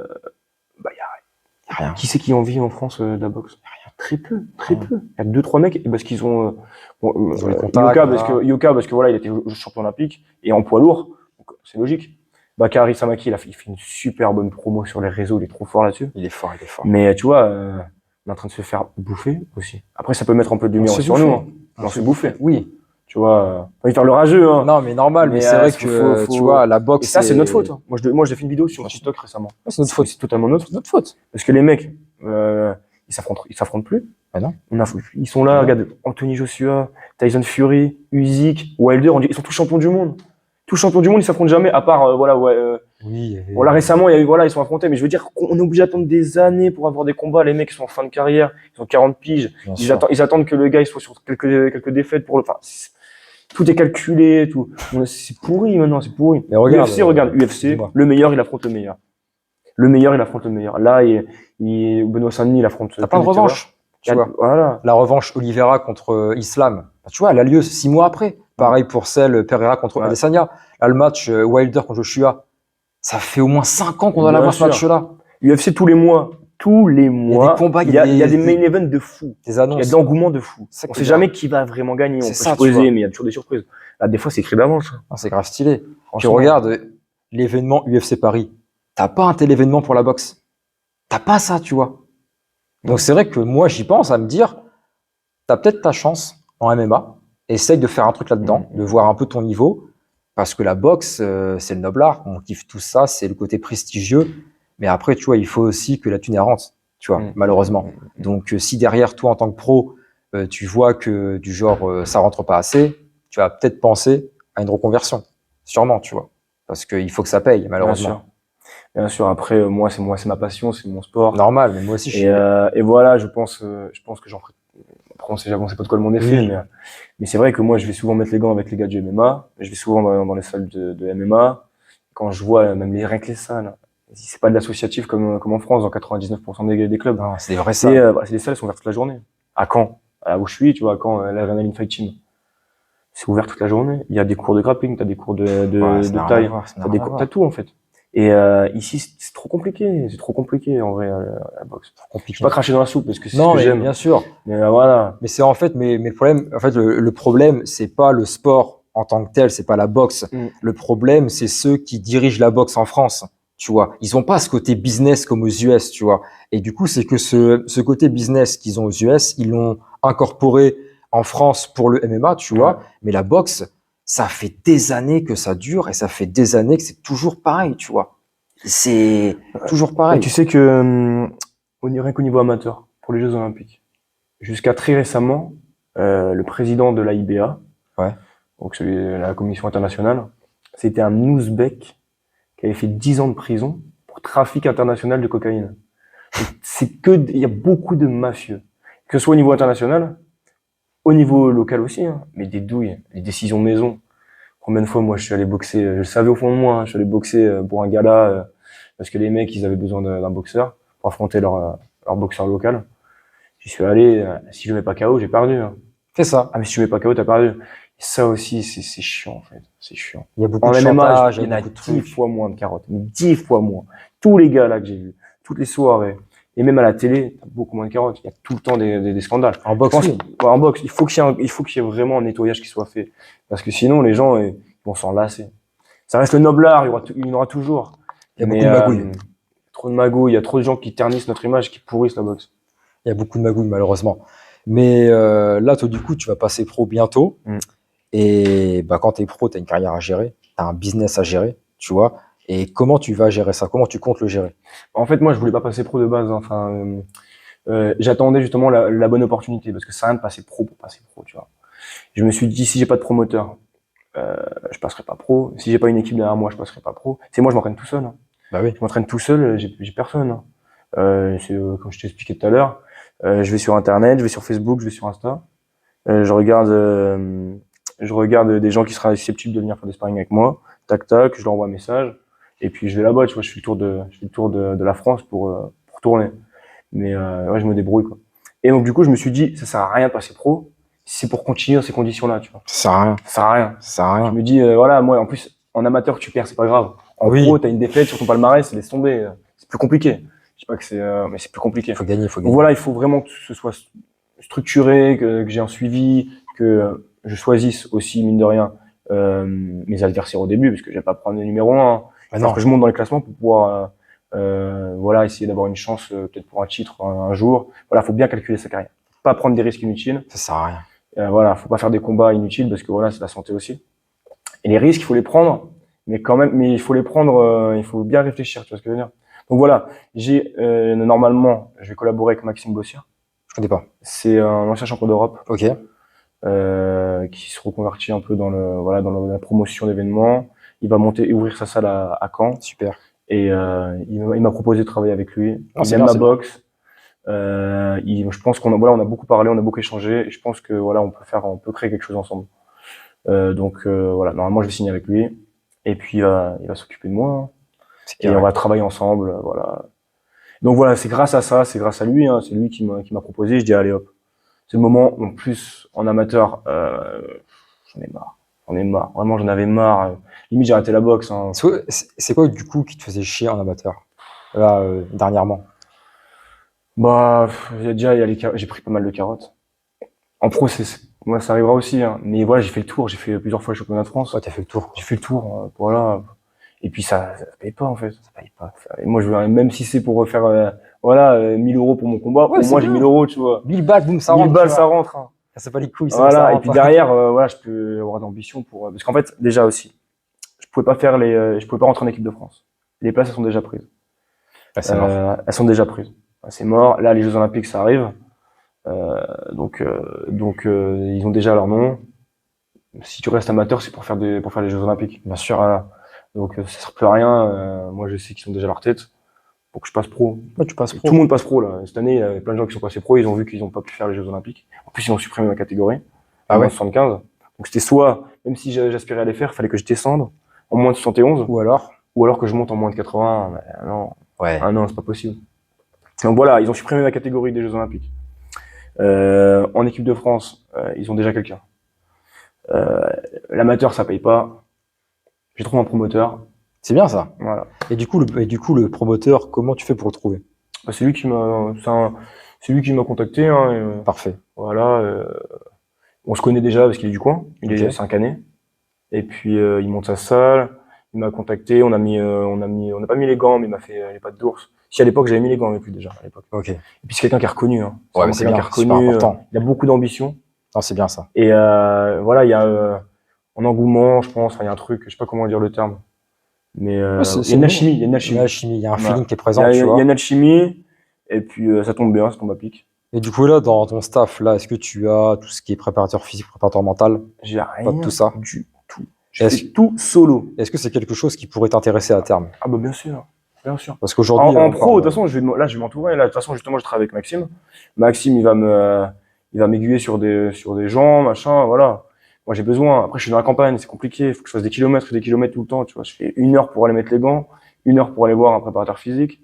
Y a rien. qui c'est qui en vit en France de la boxe? Très peu. Il y a 2-3 mecs, et parce qu'ils ont, Ils ont les contacts, Yoka, parce que voilà, il était champion olympique, et en poids lourd, donc c'est logique. Bakary Samaki, il fait une super bonne promo sur les réseaux, il est trop fort là-dessus. Il est fort. Mais tu vois, on est en train de se faire bouffer aussi. Après, ça peut mettre un peu de lumière sur nous, hein. On se bouffer. Oui. Tu vois, on va faire le rageux, hein. Non, mais normal, mais c'est vrai que, tu vois, la boxe. Et ça, c'est notre faute, hein. Moi, j'ai fait une vidéo sur TikTok récemment. C'est notre faute. C'est totalement notre faute. Parce que les mecs, ils s'affrontent plus. Ah non. Ils sont là, Ouais. regarde, Anthony Joshua, Tyson Fury, Usyk, Wilder, ils sont tous champions du monde. Tous champions du monde, ils s'affrontent jamais, à part, voilà, ouais. Oui. Bon, là, récemment, il y a eu, voilà, ils sont affrontés, mais je veux dire qu'on est obligé d'attendre des années pour avoir des combats. Les mecs, ils sont en fin de carrière, ils ont 40 piges. Bien sûr. Ils attendent que le gars, il soit sur quelques défaites pour enfin, tout est calculé, tout. C'est pourri maintenant, c'est pourri. Mais regarde, regarde, UFC, dis-moi. le meilleur, il affronte le meilleur. Le meilleur, il affronte le meilleur. Là, Benoît Saint-Denis, il affronte. T'as pas de revanche. Tu vois. Voilà. La revanche Oliveira contre Islam. Tu vois, elle a lieu 6 mois après. Pareil pour celle Pereira contre Adesanya. Là, le match Wilder contre Joshua. Ça fait au moins 5 ans qu'on doit l'avoir, ce match-là. UFC tous les mois. Tous les mois. Il y a des combats, il y a des main events de fou. Des annonces. Il y a de l'engouement de fou. On sait jamais qui va vraiment gagner. On peut supposer, mais il y a toujours des surprises. Là, des fois, c'est écrit d'avance. C'est grave stylé. Puis regarde l'événement UFC Paris. T'as pas un tel événement pour la boxe. T'as pas ça, tu vois. Donc c'est vrai que moi, j'y pense à me dire, t'as peut-être ta chance en MMA. Essaye de faire un truc là-dedans, de voir un peu ton niveau. Parce que la boxe, c'est le noble art. On kiffe tout ça, c'est le côté prestigieux. Mais après, tu vois, il faut aussi que la thune rentre, tu vois, malheureusement. Donc, si derrière toi, en tant que pro, tu vois que du genre, ça rentre pas assez, tu vas peut-être penser à une reconversion. Sûrement, tu vois. Parce qu'il faut que ça paye, malheureusement. Bien sûr. Après, moi, c'est ma passion, c'est mon sport. Normal, mais moi aussi, je suis. Et voilà, je pense que j'en ferai. Après, on sait pas de quoi le monde est fait, mais c'est vrai que moi, je vais souvent mettre les gants avec les gars du MMA. Je vais souvent dans les salles de MMA. Quand je vois même rien que les salles, c'est pas de l'associatif comme en France, dans 99% des clubs. Non, c'est des vraies salles. C'est des salles qui sont ouvertes toute la journée. À Caen, là où je suis, tu vois, à Caen, l'Adrenaline Fight Team. C'est ouvert toute la journée. Il y a des cours de grappling, t'as des cours de taille, t'as tout en fait. Et ici, c'est trop compliqué. C'est trop compliqué en vrai la boxe. Je vais pas cracher dans la soupe parce que c'est ce que j'aime. Bien sûr. Mais voilà. Mais c'est en fait, mais le problème, le problème, c'est pas le sport en tant que tel, c'est pas la boxe. Le problème, c'est ceux qui dirigent la boxe en France. Tu vois, ils ont pas ce côté business comme aux US, tu vois. Et du coup, c'est que ce côté business qu'ils ont aux US, ils l'ont incorporé en France pour le MMA, tu vois. Mais la boxe, ça fait des années que ça dure et ça fait des années que c'est toujours pareil, tu vois. C'est toujours pareil. Et tu sais que rien qu'au niveau amateur, pour les Jeux Olympiques, jusqu'à très récemment, le président de l'AIBA, donc celui de la Commission internationale, c'était un Ouzbek qui avait fait 10 ans de prison pour trafic international de cocaïne. Il y a beaucoup de mafieux, que ce soit au niveau international, au niveau local aussi, hein, mais des douilles, les décisions maison. Combien de fois, moi, je suis allé boxer, je le savais au fond de moi, hein, je suis allé boxer pour un gala, parce que les mecs, ils avaient besoin d'un boxeur pour affronter leur boxeur local. J'y suis allé, si je mets pas KO, j'ai perdu. Hein. C'est ça. Ah, mais si tu mets pas KO, t'as perdu. Et ça aussi, c'est chiant, en fait. C'est chiant. Il y a beaucoup de chantage, il y en a 10 fois moins de carottes. Mais 10 fois moins. Tous les gars, là, que j'ai vus, toutes les soirées, et même à la télé, t'as beaucoup moins de carottes. Il y a tout le temps des scandales. En boxe, en boxe, il faut qu'il y ait vraiment un nettoyage qui soit fait. Parce que sinon, les gens, ils vont s'en lasser. Ça reste le noble art, il y en aura toujours. Il y a beaucoup de magouilles. Trop de magouilles, il y a trop de gens qui ternissent notre image, qui pourrissent la boxe. Il y a beaucoup de magouilles, malheureusement. Mais là, toi, du coup, tu vas passer pro bientôt. Et bah, quand tu es pro, tu as une carrière à gérer, tu as un business à gérer, tu vois. Et comment tu vas gérer ça? Comment tu comptes le gérer? En fait, moi, je voulais pas passer pro de base. Enfin, j'attendais justement la bonne opportunité parce que ça sert à rien de passer pro pour passer pro, tu vois. Je me suis dit, si j'ai pas de promoteur, je passerai pas pro. Si j'ai pas une équipe derrière moi, je passerai pas pro. C'est moi, je m'entraîne tout seul. Hein. Bah oui. Je m'entraîne tout seul, j'ai personne. Hein. Comme je t'ai expliqué tout à l'heure, je vais sur Internet, je vais sur Facebook, je vais sur Insta. Je regarde des gens qui seraient susceptibles de venir faire des sparring avec moi. Tac tac, je leur envoie un message. Et puis je vais là-bas, tu vois, je fais le tour de la France pour tourner. Mais ouais, je me débrouille quoi. Et donc du coup, je me suis dit, ça sert à rien de passer pro. Si c'est pour continuer dans ces conditions-là, tu vois. Ça sert à rien. Ça sert à rien. Ça sert à rien. Je me dis, voilà, moi, en plus, en amateur, tu perds, c'est pas grave. En pro, t'as une défaite sur ton palmarès, laisse tomber. C'est plus compliqué. Je sais pas que mais c'est plus compliqué. Faut gagner. Donc voilà, il faut vraiment que ce soit structuré, que j'ai un suivi, que je choisisse aussi, mine de rien, mes adversaires au début, parce que je vais pas prendre le numéro 1. Il faut que je monte dans les classements pour pouvoir, voilà, essayer d'avoir une chance, peut-être pour un titre un jour. Voilà, faut bien calculer sa carrière. Pas prendre des risques inutiles. Ça sert à rien. Voilà, faut pas faire des combats inutiles parce que voilà, c'est la santé aussi. Et les risques, il faut les prendre, mais quand même, il faut les prendre, il faut bien réfléchir, tu vois ce que je veux dire. Donc voilà, normalement, je vais collaborer avec Maxime Bossier. Je connais pas. C'est un ancien champion d'Europe. Ok. Qui se reconvertit un peu dans la promotion d'événements. il va ouvrir sa salle à Caen. Super. Et il m'a proposé de travailler avec lui. Ah, Il c'est aime bien, ma c'est boxe. Je pense on a beaucoup parlé, on a beaucoup échangé. Et je pense que voilà, on peut créer quelque chose ensemble. Voilà, normalement je vais signer avec lui. Et puis il va s'occuper de moi. Hein. C'est Et on carré. va travailler ensemble. Voilà. Donc voilà, c'est grâce à ça, c'est grâce à lui. Hein, c'est lui qui m'a proposé. Je dis allez hop. C'est le moment. En plus en amateur, j'en ai marre. J'en ai marre. Vraiment, j'en avais marre. Limite, j'ai arrêté la boxe. Hein. C'est quoi, du coup, qui te faisait chier en amateur, là, dernièrement? Bah, déjà, j'ai pris pas mal de carottes. En pro, moi, ça arrivera aussi, hein. Mais voilà, j'ai fait le tour. J'ai fait plusieurs fois le championnat de France. Ouais, t'as fait le tour, quoi. J'ai fait le tour, voilà. Et puis ça paye pas, en fait. Ça paye pas. Et moi, même si c'est pour refaire, voilà, 1000 euros pour mon combat, Ouais, au c'est moins j'ai bien. 1000 euros, tu vois. 1000 balles, boum, ça 1000 rentre, tu balles, vois. ça rentre, hein. C'est pas les couilles, c'est bon, ça Voilà. Et rentre. puis derrière, voilà, je peux avoir d'ambition parce qu'en fait, déjà aussi, je pouvais pas rentrer en équipe de France. Les places, elles sont déjà prises. Ouais, c'est mort. Elles sont déjà prises. C'est mort. Là, les Jeux Olympiques, ça arrive. Ils ont déjà leur nom. Si tu restes amateur, c'est pour faire les Jeux Olympiques. Bien sûr. Voilà. Donc ça sert plus à rien. Moi, je sais qu'ils ont déjà leur tête. Faut que je passe pro. Ouais, tu passes pro. Tout le monde passe pro là. Cette année, il y a plein de gens qui sont passés pro. Ils ont vu qu'ils n'ont pas pu faire les Jeux Olympiques. En plus, ils ont supprimé ma catégorie. Ah ouais. 75. Donc c'était soit, même si j'aspirais à les faire, il fallait que je descende en moins de 71, Ou alors? ou alors que je monte en moins de 80. Mais non, Ouais. ah non, c'est pas possible. Donc voilà, ils ont supprimé ma catégorie des Jeux Olympiques. En équipe de France, ils ont déjà quelqu'un. L'amateur, ça paye pas. J'ai trouvé un promoteur. C'est bien, ça. Voilà. Et du coup, le promoteur, comment tu fais pour le trouver? Bah, c'est lui qui m'a contacté. Hein, Parfait. voilà. On se connaît déjà parce qu'il est du coin. Ok. C'est un Canet. Et puis il monte sa salle. Il m'a contacté. On n'a pas mis les gants, mais il m'a fait les pattes d'ours. Si à l'époque j'avais mis les gants avec lui déjà à l'époque. Ok. Et puis c'est quelqu'un qui est reconnu. Hein. Ouais, mais c'est quelqu'un bien, qui est c'est super reconnu. important. Il a beaucoup d'ambition. Non, c'est bien ça. Et voilà, il y a un engouement, je pense. Enfin, il y a un truc, je sais pas comment dire le terme. Mais Ouais, il y a une alchimie. Il y a une Il y a alchimie. une alchimie, il y a un Voilà. feeling qui est présent, Il tu y a vois. une alchimie. Et puis ça tombe bien, ça tombe à pic. Et du coup, là, dans ton staff, là, est-ce que tu as tout ce qui est préparateur physique, préparateur mental? J'ai Pas de rien tout ça. du tout. Je fais tout solo. Est-ce que c'est quelque chose qui pourrait t'intéresser à terme? Ah bah bien sûr, bien sûr. Parce qu'aujourd'hui, En pro, de toute façon, je vais m'entourer. Là, de toute façon, justement, je travaille avec Maxime. Maxime, il va m'aiguiller sur des gens, machin, voilà. Moi, j'ai besoin. Après, je suis dans la campagne, c'est compliqué. Il faut que je fasse des kilomètres tout le temps, tu vois. Je fais 1 heure pour aller mettre les gants, 1 heure pour aller voir un préparateur physique.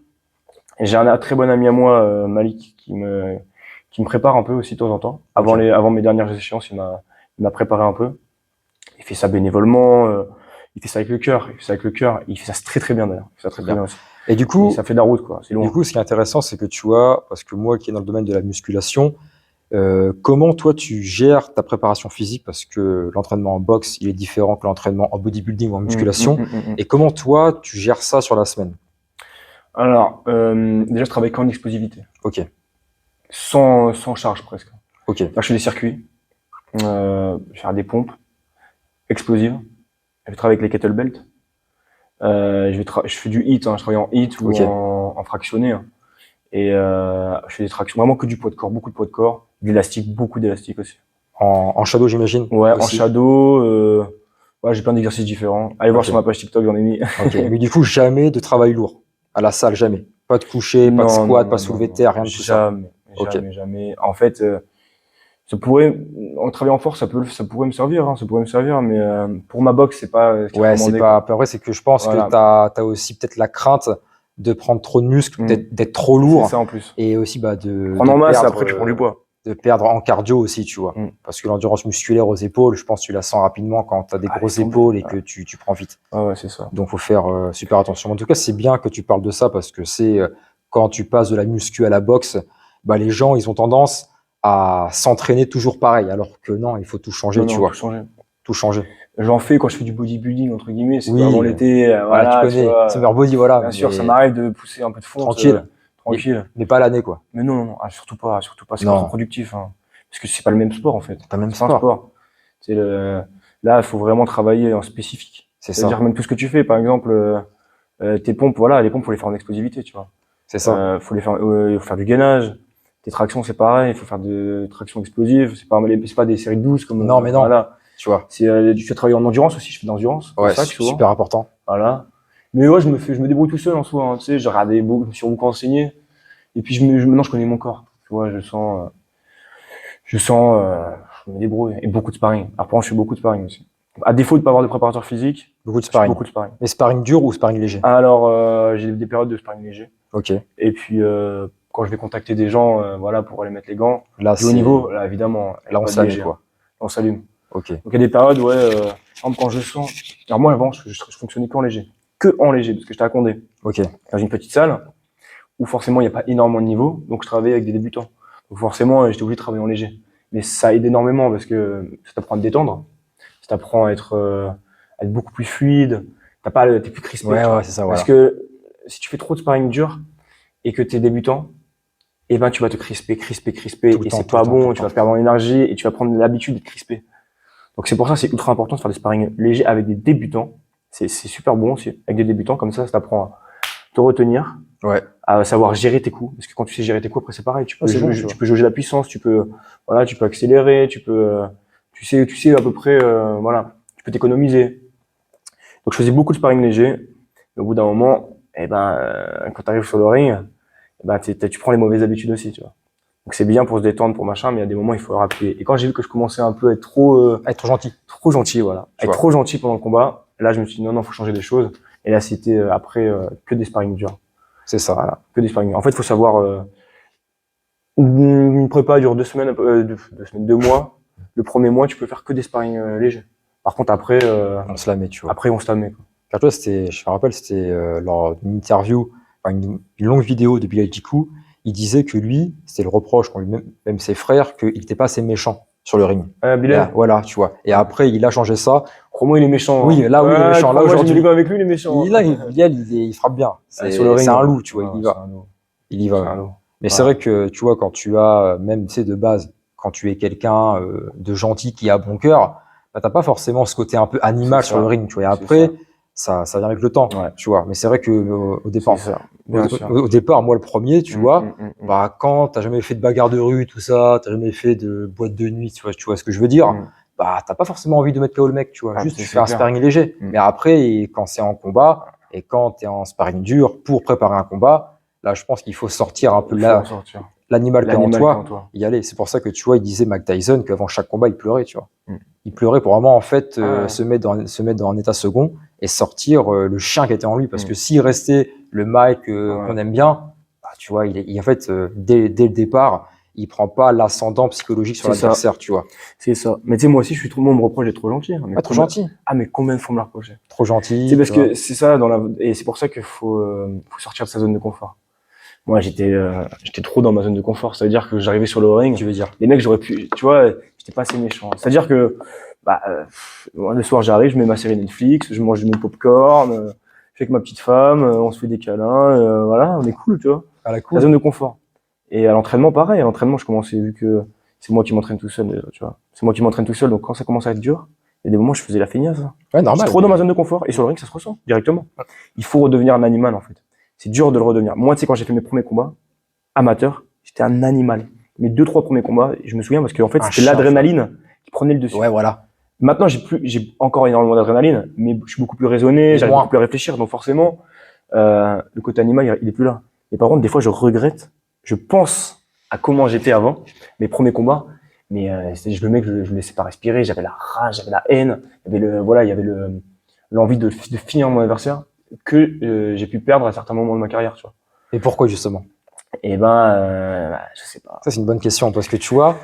Et j'ai un très bon ami à moi, Malik, qui me prépare un peu aussi de temps en temps. Avant mes dernières échéances, il m'a préparé un peu. Il fait ça bénévolement, il fait ça avec le cœur, il fait ça très très bien d'ailleurs. Il fait ça très très bien aussi. Et du coup, Et ça fait de la route, quoi. C'est loin. du coup, ce qui est intéressant, c'est que tu vois, parce que moi qui est dans le domaine de la musculation, comment toi tu gères ta préparation physique, parce que l'entraînement en boxe, il est différent que l'entraînement en bodybuilding ou en musculation. Et comment toi tu gères ça sur la semaine? Alors, déjà, je travaille qu'en explosivité. Ok, Sans charge presque. ok, Là, je fais des circuits, je vais faire des pompes explosives. Je vais travailler avec les kettlebells. Je fais du HIIT, hein, je travaille en HIIT ou Ok. en fractionné. Hein. Et je fais des tractions, vraiment que du poids de corps, beaucoup de poids de corps, d'élastique, beaucoup d'élastique aussi. en shadow, j'imagine. Ouais, en aussi. shadow, ouais, j'ai plein d'exercices différents. Allez voir Ok. sur ma page TikTok, j'en ai mis. Ok. Mais du coup, jamais de travail lourd à la salle, jamais. Pas de coucher, pas de squat, pas soulevé de terre, rien de tout ça. Jamais, Ok. jamais. En fait, ça pourrait, en travaillant en force, ça pourrait me servir, hein, ça pourrait me servir, mais pour ma boxe, c'est pas ce qui est Ouais, c'est recommandé, pas. quoi. Après, c'est que je pense Voilà. que t'as aussi peut-être la crainte de prendre trop de muscles, Mm. d'être trop C'est lourd, ça en plus. et aussi de Prendre en masse, perdre, après tu prends du poids. de perdre en cardio aussi, tu vois. Mm. Parce que l'endurance musculaire aux épaules, je pense que tu la sens rapidement quand tu as des Ah, grosses laisse tomber. épaules et que tu prends vite. Ah ouais, c'est ça. Donc, faut faire super attention. En tout cas, c'est bien que tu parles de ça parce que c'est quand tu passes de la muscu à la boxe, bah, les gens, ils ont tendance à s'entraîner toujours pareil, alors que non, il faut tout changer, Non, tu non, vois. tout changer. Tout changer. J'en fais quand je fais du bodybuilding, entre guillemets, c'est Oui, avant l'été, voilà, tu voilà, tu connais. vois. Summer body, voilà. Bien sûr, ça Mais m'arrive de pousser un peu de fonte. tranquille. Tranquille. Mais pas l'année, quoi. Mais non, non, non, surtout pas, c'est Non. contre-productif, hein. Parce que c'est pas le même sport, en fait. Pas le même C'est pas un sport. C'est là, il faut vraiment travailler en spécifique. C'est ça. C'est-à-dire même tout ce que tu fais, par exemple, tes pompes, voilà, les pompes, faut les faire en explosivité, tu vois. C'est ça. Faut faire du gainage. Tes tractions, c'est pareil, il faut faire des tractions explosives. C'est pas des séries de 12 comme, Non, mais non. voilà. tu vois. Tu fais travailler en endurance aussi, je fais de l'endurance. Ouais, ça, c'est super important. Voilà. Mais ouais, je me débrouille tout seul en soi, hein, tu sais, j'ai regardé beaucoup, je me suis beaucoup renseigné. Et puis, maintenant, je connais mon corps. Tu vois, je me débrouille. Et beaucoup de sparring. Après, je fais beaucoup de sparring aussi. À défaut de pas avoir de préparateur physique, Beaucoup de je fais sparring. beaucoup de sparring. Mais sparring dur ou sparring léger? Alors, j'ai des périodes de sparring léger. Ok. Et puis, quand je vais contacter des gens, voilà, pour aller mettre les gants, Là, du haut niveau, là, évidemment, là, on pas de s'allume, léger, quoi. hein. On s'allume. Ok. Donc, il y a des périodes, ouais, par exemple, quand je sens, alors moi, avant, je fonctionnais qu'en léger. Que en léger, parce que j'étais à Condé. Ok. Dans une petite salle, où forcément, il n'y a pas énormément de niveau, donc je travaillais avec des débutants. Donc, forcément, j'étais obligé de travailler en léger. Mais ça aide énormément parce que ça t'apprend à te détendre. Ça t'apprend à être beaucoup plus fluide. T'es plus crispé. Ouais, tu vois. ouais, c'est ça, Parce voilà. que si tu fais trop de sparring dur et que t'es débutant, eh ben, tu vas te crisper, Tout le et temps, c'est tout le pas temps, tout bon, le tu vas temps. perdre en énergie et tu vas prendre l'habitude d'être crispé. Donc c'est pour ça que c'est ultra important de faire des sparring légers avec des débutants. C'est super bon aussi, avec des débutants, comme ça t'apprend à te retenir, Ouais. à savoir gérer tes coups. Parce que quand tu sais gérer tes coups, après c'est pareil, C'est bon, tu vois. tu peux jauger la puissance, voilà, tu peux accélérer, tu sais à peu près, voilà, tu peux t'économiser. Donc je faisais beaucoup de sparring léger. Et au bout d'un moment, eh ben, quand tu arrives sur le ring, eh ben, tu prends les mauvaises habitudes aussi, tu vois. Donc c'est bien pour se détendre, pour machin, mais il y a des moments il faut rappuyer. Et quand j'ai vu que je commençais un peu à être Être trop gentil. trop gentil, voilà, Tu être vois. trop gentil pendant le combat, là je me suis dit non, faut changer des choses. Et là c'était après que des sparring durs. C'est ça. Voilà, que des sparring. En fait, il faut savoir, une prépa dure 2 semaines, 2 semaines, 2 mois. Le premier mois, tu peux faire que des sparring légers. Par contre, après, On se la met, tu vois. on se la met, quoi. Car toi, je me rappelle, c'était lors d'une interview, enfin, une longue vidéo de Bilal Djikou. Il disait que lui, c'était le reproche qu'on lui même ses frères, qu'il n'était pas assez méchant sur le ring. Bilal, Voilà, tu vois. Et après, il a changé ça. crois-moi, il est méchant. Oui, Hein. là, oui, il est méchant. Là, Crois-moi, j'ai mis aujourd'hui, les gants avec lui, il est méchant. Bilal, il frappe bien. Sur le ring, C'est un loup, tu vois. Il y c'est va. un loup. Il y C'est va. un loup. Mais Ouais. c'est vrai que, tu vois, quand tu as, même, tu sais, de base, quand tu es quelqu'un de gentil qui a bon cœur, bah, t'as pas forcément ce côté un peu animal C'est sur ça. le ring, tu vois. Et C'est après, ça vient avec le temps, Ouais. tu vois. Mais c'est vrai que au départ, C'est ça. Bien sûr. au départ, moi, le premier, tu vois, Mm. bah, quand t'as jamais fait de bagarre de rue, tout ça, t'as jamais fait de boîte de nuit, tu vois ce que je veux dire, bah, t'as pas forcément envie de mettre KO le mec, tu vois. Ah, Juste, c'est tu fais un clair. sparring léger. Mm. Mais après, quand c'est en combat, et quand t'es en sparring dur pour préparer un combat, là, je pense qu'il faut sortir un peu Il faut en sortir. l'animal qui est en L'animal qui est en toi, toi. y aller. C'est pour ça que tu vois, il disait Mike Tyson qu'avant chaque combat, il pleurait, tu vois. Mm. Il pleurait pour vraiment, en fait, Ah ouais. se mettre dans un état second et sortir le chien qui était en lui. Parce Mm. que s'il restait le Mike Ouais. qu'on aime bien, bah, tu vois, en fait, dès le départ, il prend pas l'ascendant psychologique sur C'est ça. l'adversaire, tu vois. C'est ça. Mais tu sais, moi aussi, moi, on me reproche d'être trop gentil. Hein. Mais Pas trop gentil. Ah, mais combien de fois on me l'a reproché? Trop Tu sais, gentil, parce tu vois. que c'est ça, et c'est pour ça qu'il faut sortir de sa zone de confort. Moi, j'étais trop dans ma zone de confort. Ça veut dire que j'arrivais sur le ring. Tu veux dire. Les mecs, j'aurais pu, tu vois, j'étais pas assez méchant. C'est-à-dire que, moi, le soir, j'arrive, je mets ma série Netflix, je mange mon popcorn, je suis avec ma petite femme, on se fait des câlins, voilà, on est cool, tu vois. À la La cool. zone de confort. Et à l'entraînement, pareil. À l'entraînement, je commençais, vu que c'est moi qui m'entraîne tout seul, tu vois. C'est moi qui m'entraîne tout seul, donc quand ça commence à être dur, il y a des moments où je faisais la feignasse. Hein. Ouais, J'étais normal. trop dans ma zone de confort. Et sur le ring, ça se ressent directement. Il faut redevenir un animal, en fait. C'est dur de le redevenir. Moi, tu sais, quand j'ai fait mes premiers combats, amateurs, j'étais un animal. Mes 2-3 premiers combats, je me souviens parce qu'en fait, Un c'était chien, l'adrénaline qui prenait le dessus. Ouais, voilà. Maintenant, j'ai encore énormément d'adrénaline, mais je suis beaucoup plus raisonné, Mais j'arrive moins. beaucoup plus à réfléchir, donc forcément, le côté animal, il est plus là. Et par contre, des fois, je regrette, je pense à comment j'étais avant, mes premiers combats, mais le mec, je me laissais pas respirer, j'avais la rage, j'avais la haine, il y avait l'envie de finir mon adversaire que j'ai pu perdre à certains moments de ma carrière, tu vois. Et pourquoi, justement? Et je sais pas. Ça, c'est une bonne question parce que tu vois,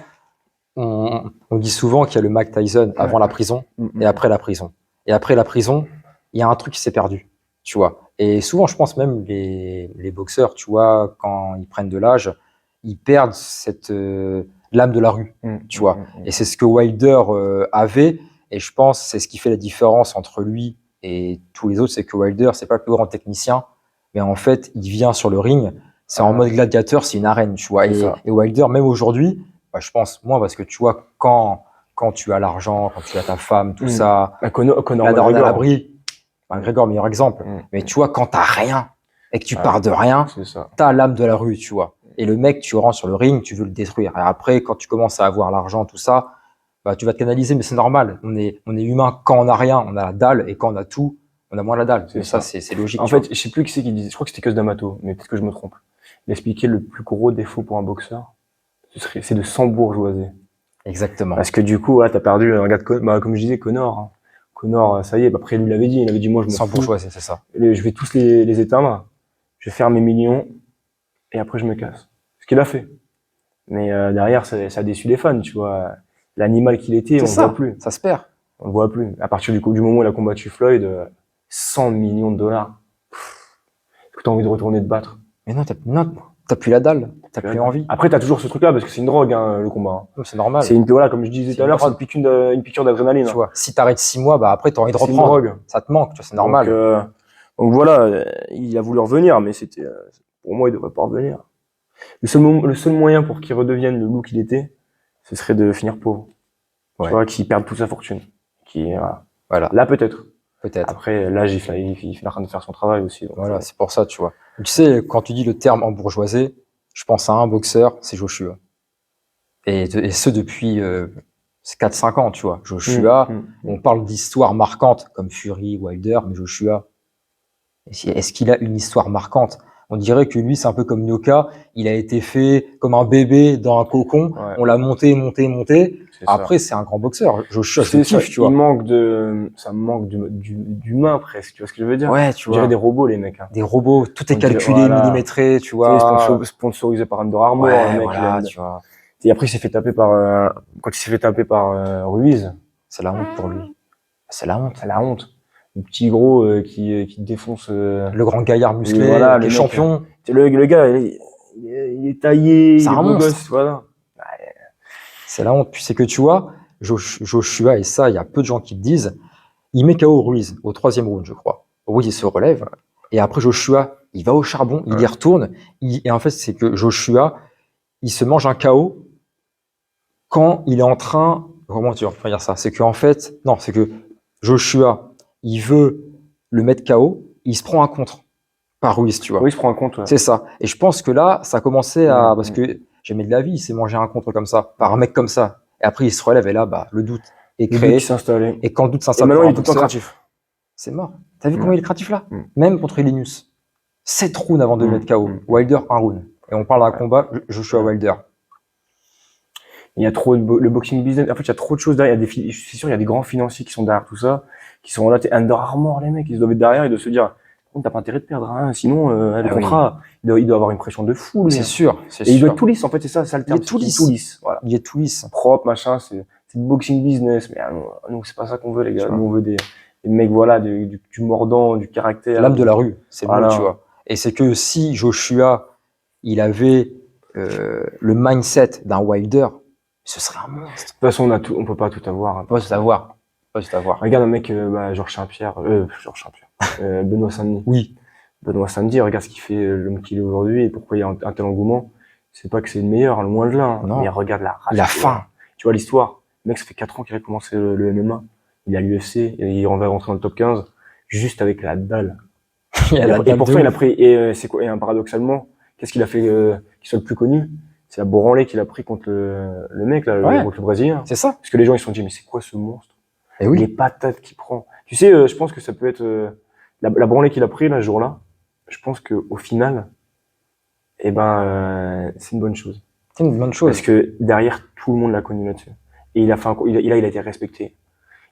on dit souvent qu'il y a le Mike Tyson avant la prison et après la prison. Et après la prison, il y a un truc qui s'est perdu, tu vois. Et souvent, je pense même les boxeurs, tu vois, quand ils prennent de l'âge, ils perdent cette l'âme de la rue, tu vois. Et c'est ce que Wilder avait. Et je pense c'est ce qui fait la différence entre lui et tous les autres, c'est que Wilder, c'est pas le plus grand technicien, mais en fait, il vient sur le ring, c'est en mode gladiateur, c'est une arène, tu vois. Et Wilder, même aujourd'hui, bah, je pense, moi, parce que tu vois, quand tu as l'argent, quand tu as ta femme, tout ça, Conor la daronne à McGregor. l'abri, McGregor, meilleur exemple. Mais tu vois, quand t'as rien et que tu pars de rien, t'as l'âme de la rue, tu vois. Et le mec, tu rentres sur le ring, tu veux le détruire. Et après, quand tu commences à avoir l'argent, tout ça, bah, tu vas te canaliser, mais c'est normal. On est humain quand on a rien, on a la dalle, et quand on a tout, on a moins la dalle. C'est Mais ça, ça. c'est logique. En fait, je sais plus qui c'est qui disait, je crois que c'était Cus D'Amato, mais peut-être que je me trompe. Il expliquait le plus gros défaut pour un boxeur, c'est de s'embourgeoiser. Exactement. Parce que du coup, t'as perdu, regarde, comme je disais, Connor. Hein. Connor, ça y est, après, lui, il avait dit, moi, je m'en Sans fous. bourgeoisie, c'est ça. Je vais tous les éteindre, je vais faire mes millions, et après, je me casse. Ce qu'il a fait. Mais derrière, ça a déçu les fans, tu vois. L'animal qu'il était, on le voit plus. Ça se perd. On le voit plus. À partir du moment où il a combattu Floyd, 100 millions de dollars. Est-ce que t'as envie de retourner te battre? Mais non, t'as plus la dalle, t'as plus envie. Après, t'as toujours ce truc-là, parce que c'est une drogue, hein, le combat. C'est normal. C'est voilà, comme je disais tout à l'heure, c'est une piqûre d'adrénaline. Tu vois, si t'arrêtes 6 mois, bah après, t'as envie de C'est une reprendre. drogue. Ça te manque, tu vois, c'est normal. Donc voilà, il a voulu revenir, mais pour moi, il devrait pas revenir. Le seul moyen pour qu'il redevienne le loup qu'il était, ce serait de finir pauvre. Ouais. Tu vois, qu'il perde toute sa fortune. Voilà. Là, peut-être. Peut-être. Après, là, il est en train de faire son travail aussi. Donc, voilà, c'est pour ça, tu vois. Tu sais, quand tu dis le terme embourgeoisé, je pense à un boxeur, c'est Joshua. Et ce depuis 4-5 ans, tu vois. Joshua, on parle d'histoires marquantes comme Fury, Wilder, mais Joshua, est-ce qu'il a une histoire marquante? On dirait que lui, c'est un peu comme Nyoka, il a été fait comme un bébé dans un cocon, on l'a monté. Après, c'est un grand boxeur. Joshua, je kiffe, tu vois. Ça manque d'humain presque, tu vois ce que je veux dire? Ouais, tu vois. On dirait des robots, les mecs. Hein. Des robots, tout est calculé, millimétré, tu vois. Sponsorisé par Under Armour, ouais, le mec, voilà, tu vois. Et après, il s'est fait taper quand il s'est fait taper par Ruiz. C'est la honte pour lui. C'est la honte. C'est la honte. Le petit gros qui défonce. Le grand gaillard musclé, voilà, qui est champion. Le gars, il est taillé, c'est un monstre. Gosse, voilà. C'est la honte. Puis c'est que tu vois, Joshua, et ça, il y a peu de gens qui le disent, il met KO Ruiz au 3e round, je crois. Ruiz, il se relève. Et après, Joshua, il va au charbon, il y retourne. Et en fait, c'est que Joshua, il se mange un KO quand il est en train. Comment tu vas dire ça? C'est que en fait, non, c'est que Joshua, il veut le mettre KO, il se prend un contre par Ruiz, tu vois. Oui, il se prend un contre. Ouais. C'est ça. Et je pense que là, ça a commencé à parce que jamais de la vie, il s'est mangé un contre comme ça par un mec comme ça. Et après, il se relève et là, bah, le doute est créé. Le doute s'installe. Et quand le doute s'installe, maintenant, il est tout le temps craintif. C'est mort. T'as vu comment il est craintif là? Même contre Linus. 7 rounds avant de le mettre KO. Wilder, 1 round. Et on parle d'un combat, Joshua Wilder. Il y a trop le boxing business. En fait, il y a trop de choses derrière. Je suis sûr, il y a des grands financiers qui sont derrière tout ça, qui sont là. Under Armour, les mecs, ils doivent être derrière et de se dire, t'as pas intérêt de perdre, hein. Sinon, le contrat, il doit avoir une pression de fou. C'est sûr. Et il doit être tout lisse. En fait, c'est ça le terme. Il est tout lisse. Voilà. Il est tout lisse. Propre, machin. C'est le boxing business. Mais nous, c'est pas ça qu'on veut, les gars. Nous, on veut des mecs, voilà, du mordant, du caractère. L'âme de la rue. C'est bon, tu vois. Et c'est que si Joshua, il avait le mindset d'un Wilder, ce serait un monstre. De toute façon, on peut pas tout avoir. Pas tout avoir. Regarde un mec, Georges Saint-Pierre, Benoît Saint-Denis. Oui. Benoît Saint-Denis, regarde ce qu'il fait, l'homme qu'il est aujourd'hui et pourquoi il y a un tel engouement. C'est pas que c'est le meilleur, loin de là. Hein. Non. Mais regarde la fin. Tu vois l'histoire. Le mec, ça fait 4 ans qu'il a commencé le MMA. Il est à l'UFC et il va rentrer dans le top 15 juste avec la dalle. Et pourtant, il a pris, c'est quoi, et paradoxalement, qu'est-ce qu'il a fait, qui soit le plus connu? C'est la branlée qu'il a pris contre le mec, là, contre le Brésilien. C'est ça. Parce que les gens, ils se sont dit, mais c'est quoi ce monstre? Et oui. Les patates qu'il prend. Tu sais, je pense que ça peut être, la branlée qu'il a pris, là, ce jour-là. Je pense que, au final, c'est une bonne chose. C'est une bonne chose. Parce que derrière, tout le monde l'a connu là-dessus. Et il a été respecté.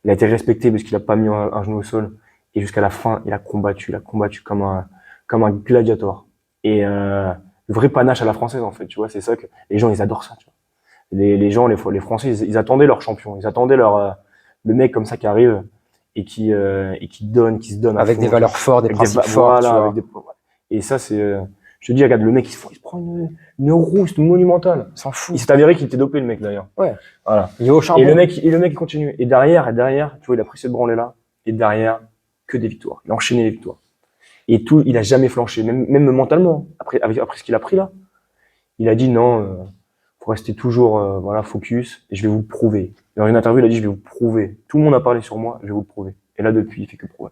Il a été respecté parce qu'il a pas mis un genou au sol. Et jusqu'à la fin, il a combattu comme un gladiateur. Et, le vrai panache à la française, en fait, tu vois, c'est ça que les gens, ils adorent ça, tu vois. Les gens, les Français, ils attendaient leur champion. Ils attendaient le mec comme ça qui arrive et qui se donne avec des valeurs fortes, des principes forts, tu vois. Et ça, c'est, je te dis, regarde, le mec, il se prend une rousse monumentale. S'en fout. Il s'est avéré qu'il était dopé, le mec, d'ailleurs. Ouais. Voilà. Il est au charbon. Et le mec, il continue. Et derrière, tu vois, il a pris cette branlée-là. Et derrière, que des victoires. Il a enchaîné les victoires. Et il a jamais flanché, même mentalement. Après ce qu'il a pris là, il a dit non, faut rester toujours, focus. Et je vais vous le prouver. Dans une interview, il a dit, je vais vous prouver. Tout le monde a parlé sur moi, je vais vous le prouver. Et là, depuis, il fait que prouver.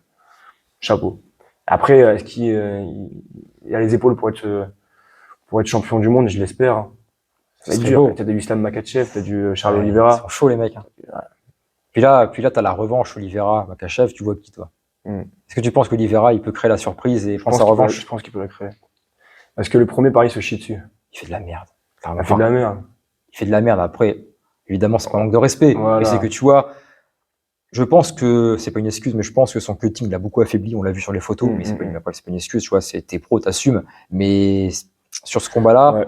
Chapeau. Après, est-ce qu'il a les épaules pour être champion du monde? Je l'espère. Hein. C'est serait dur. beau. T'as du Islam Makhachev, t'as du Charles Ouais, Oliveira. Ils sont chauds, les mecs. Hein. Ouais. Puis là, t'as la revanche, Oliveira, Makhachev, tu vois qui, toi? Est-ce que tu penses qu'Oliveira, il peut créer la surprise et prendre sa revanche? Je pense qu'il peut la créer. Parce que le premier, pareil, se chie dessus. Il fait de la merde. Il fait de la merde. Il fait de la merde. Après, évidemment, c'est pas un manque de respect. Voilà. Mais c'est que tu vois, je pense que, c'est pas une excuse, mais je pense que son cutting l'a beaucoup affaibli. On l'a vu sur les photos, mais c'est pas une excuse, tu vois, t'es pro, t'assumes. Mais sur ce combat-là,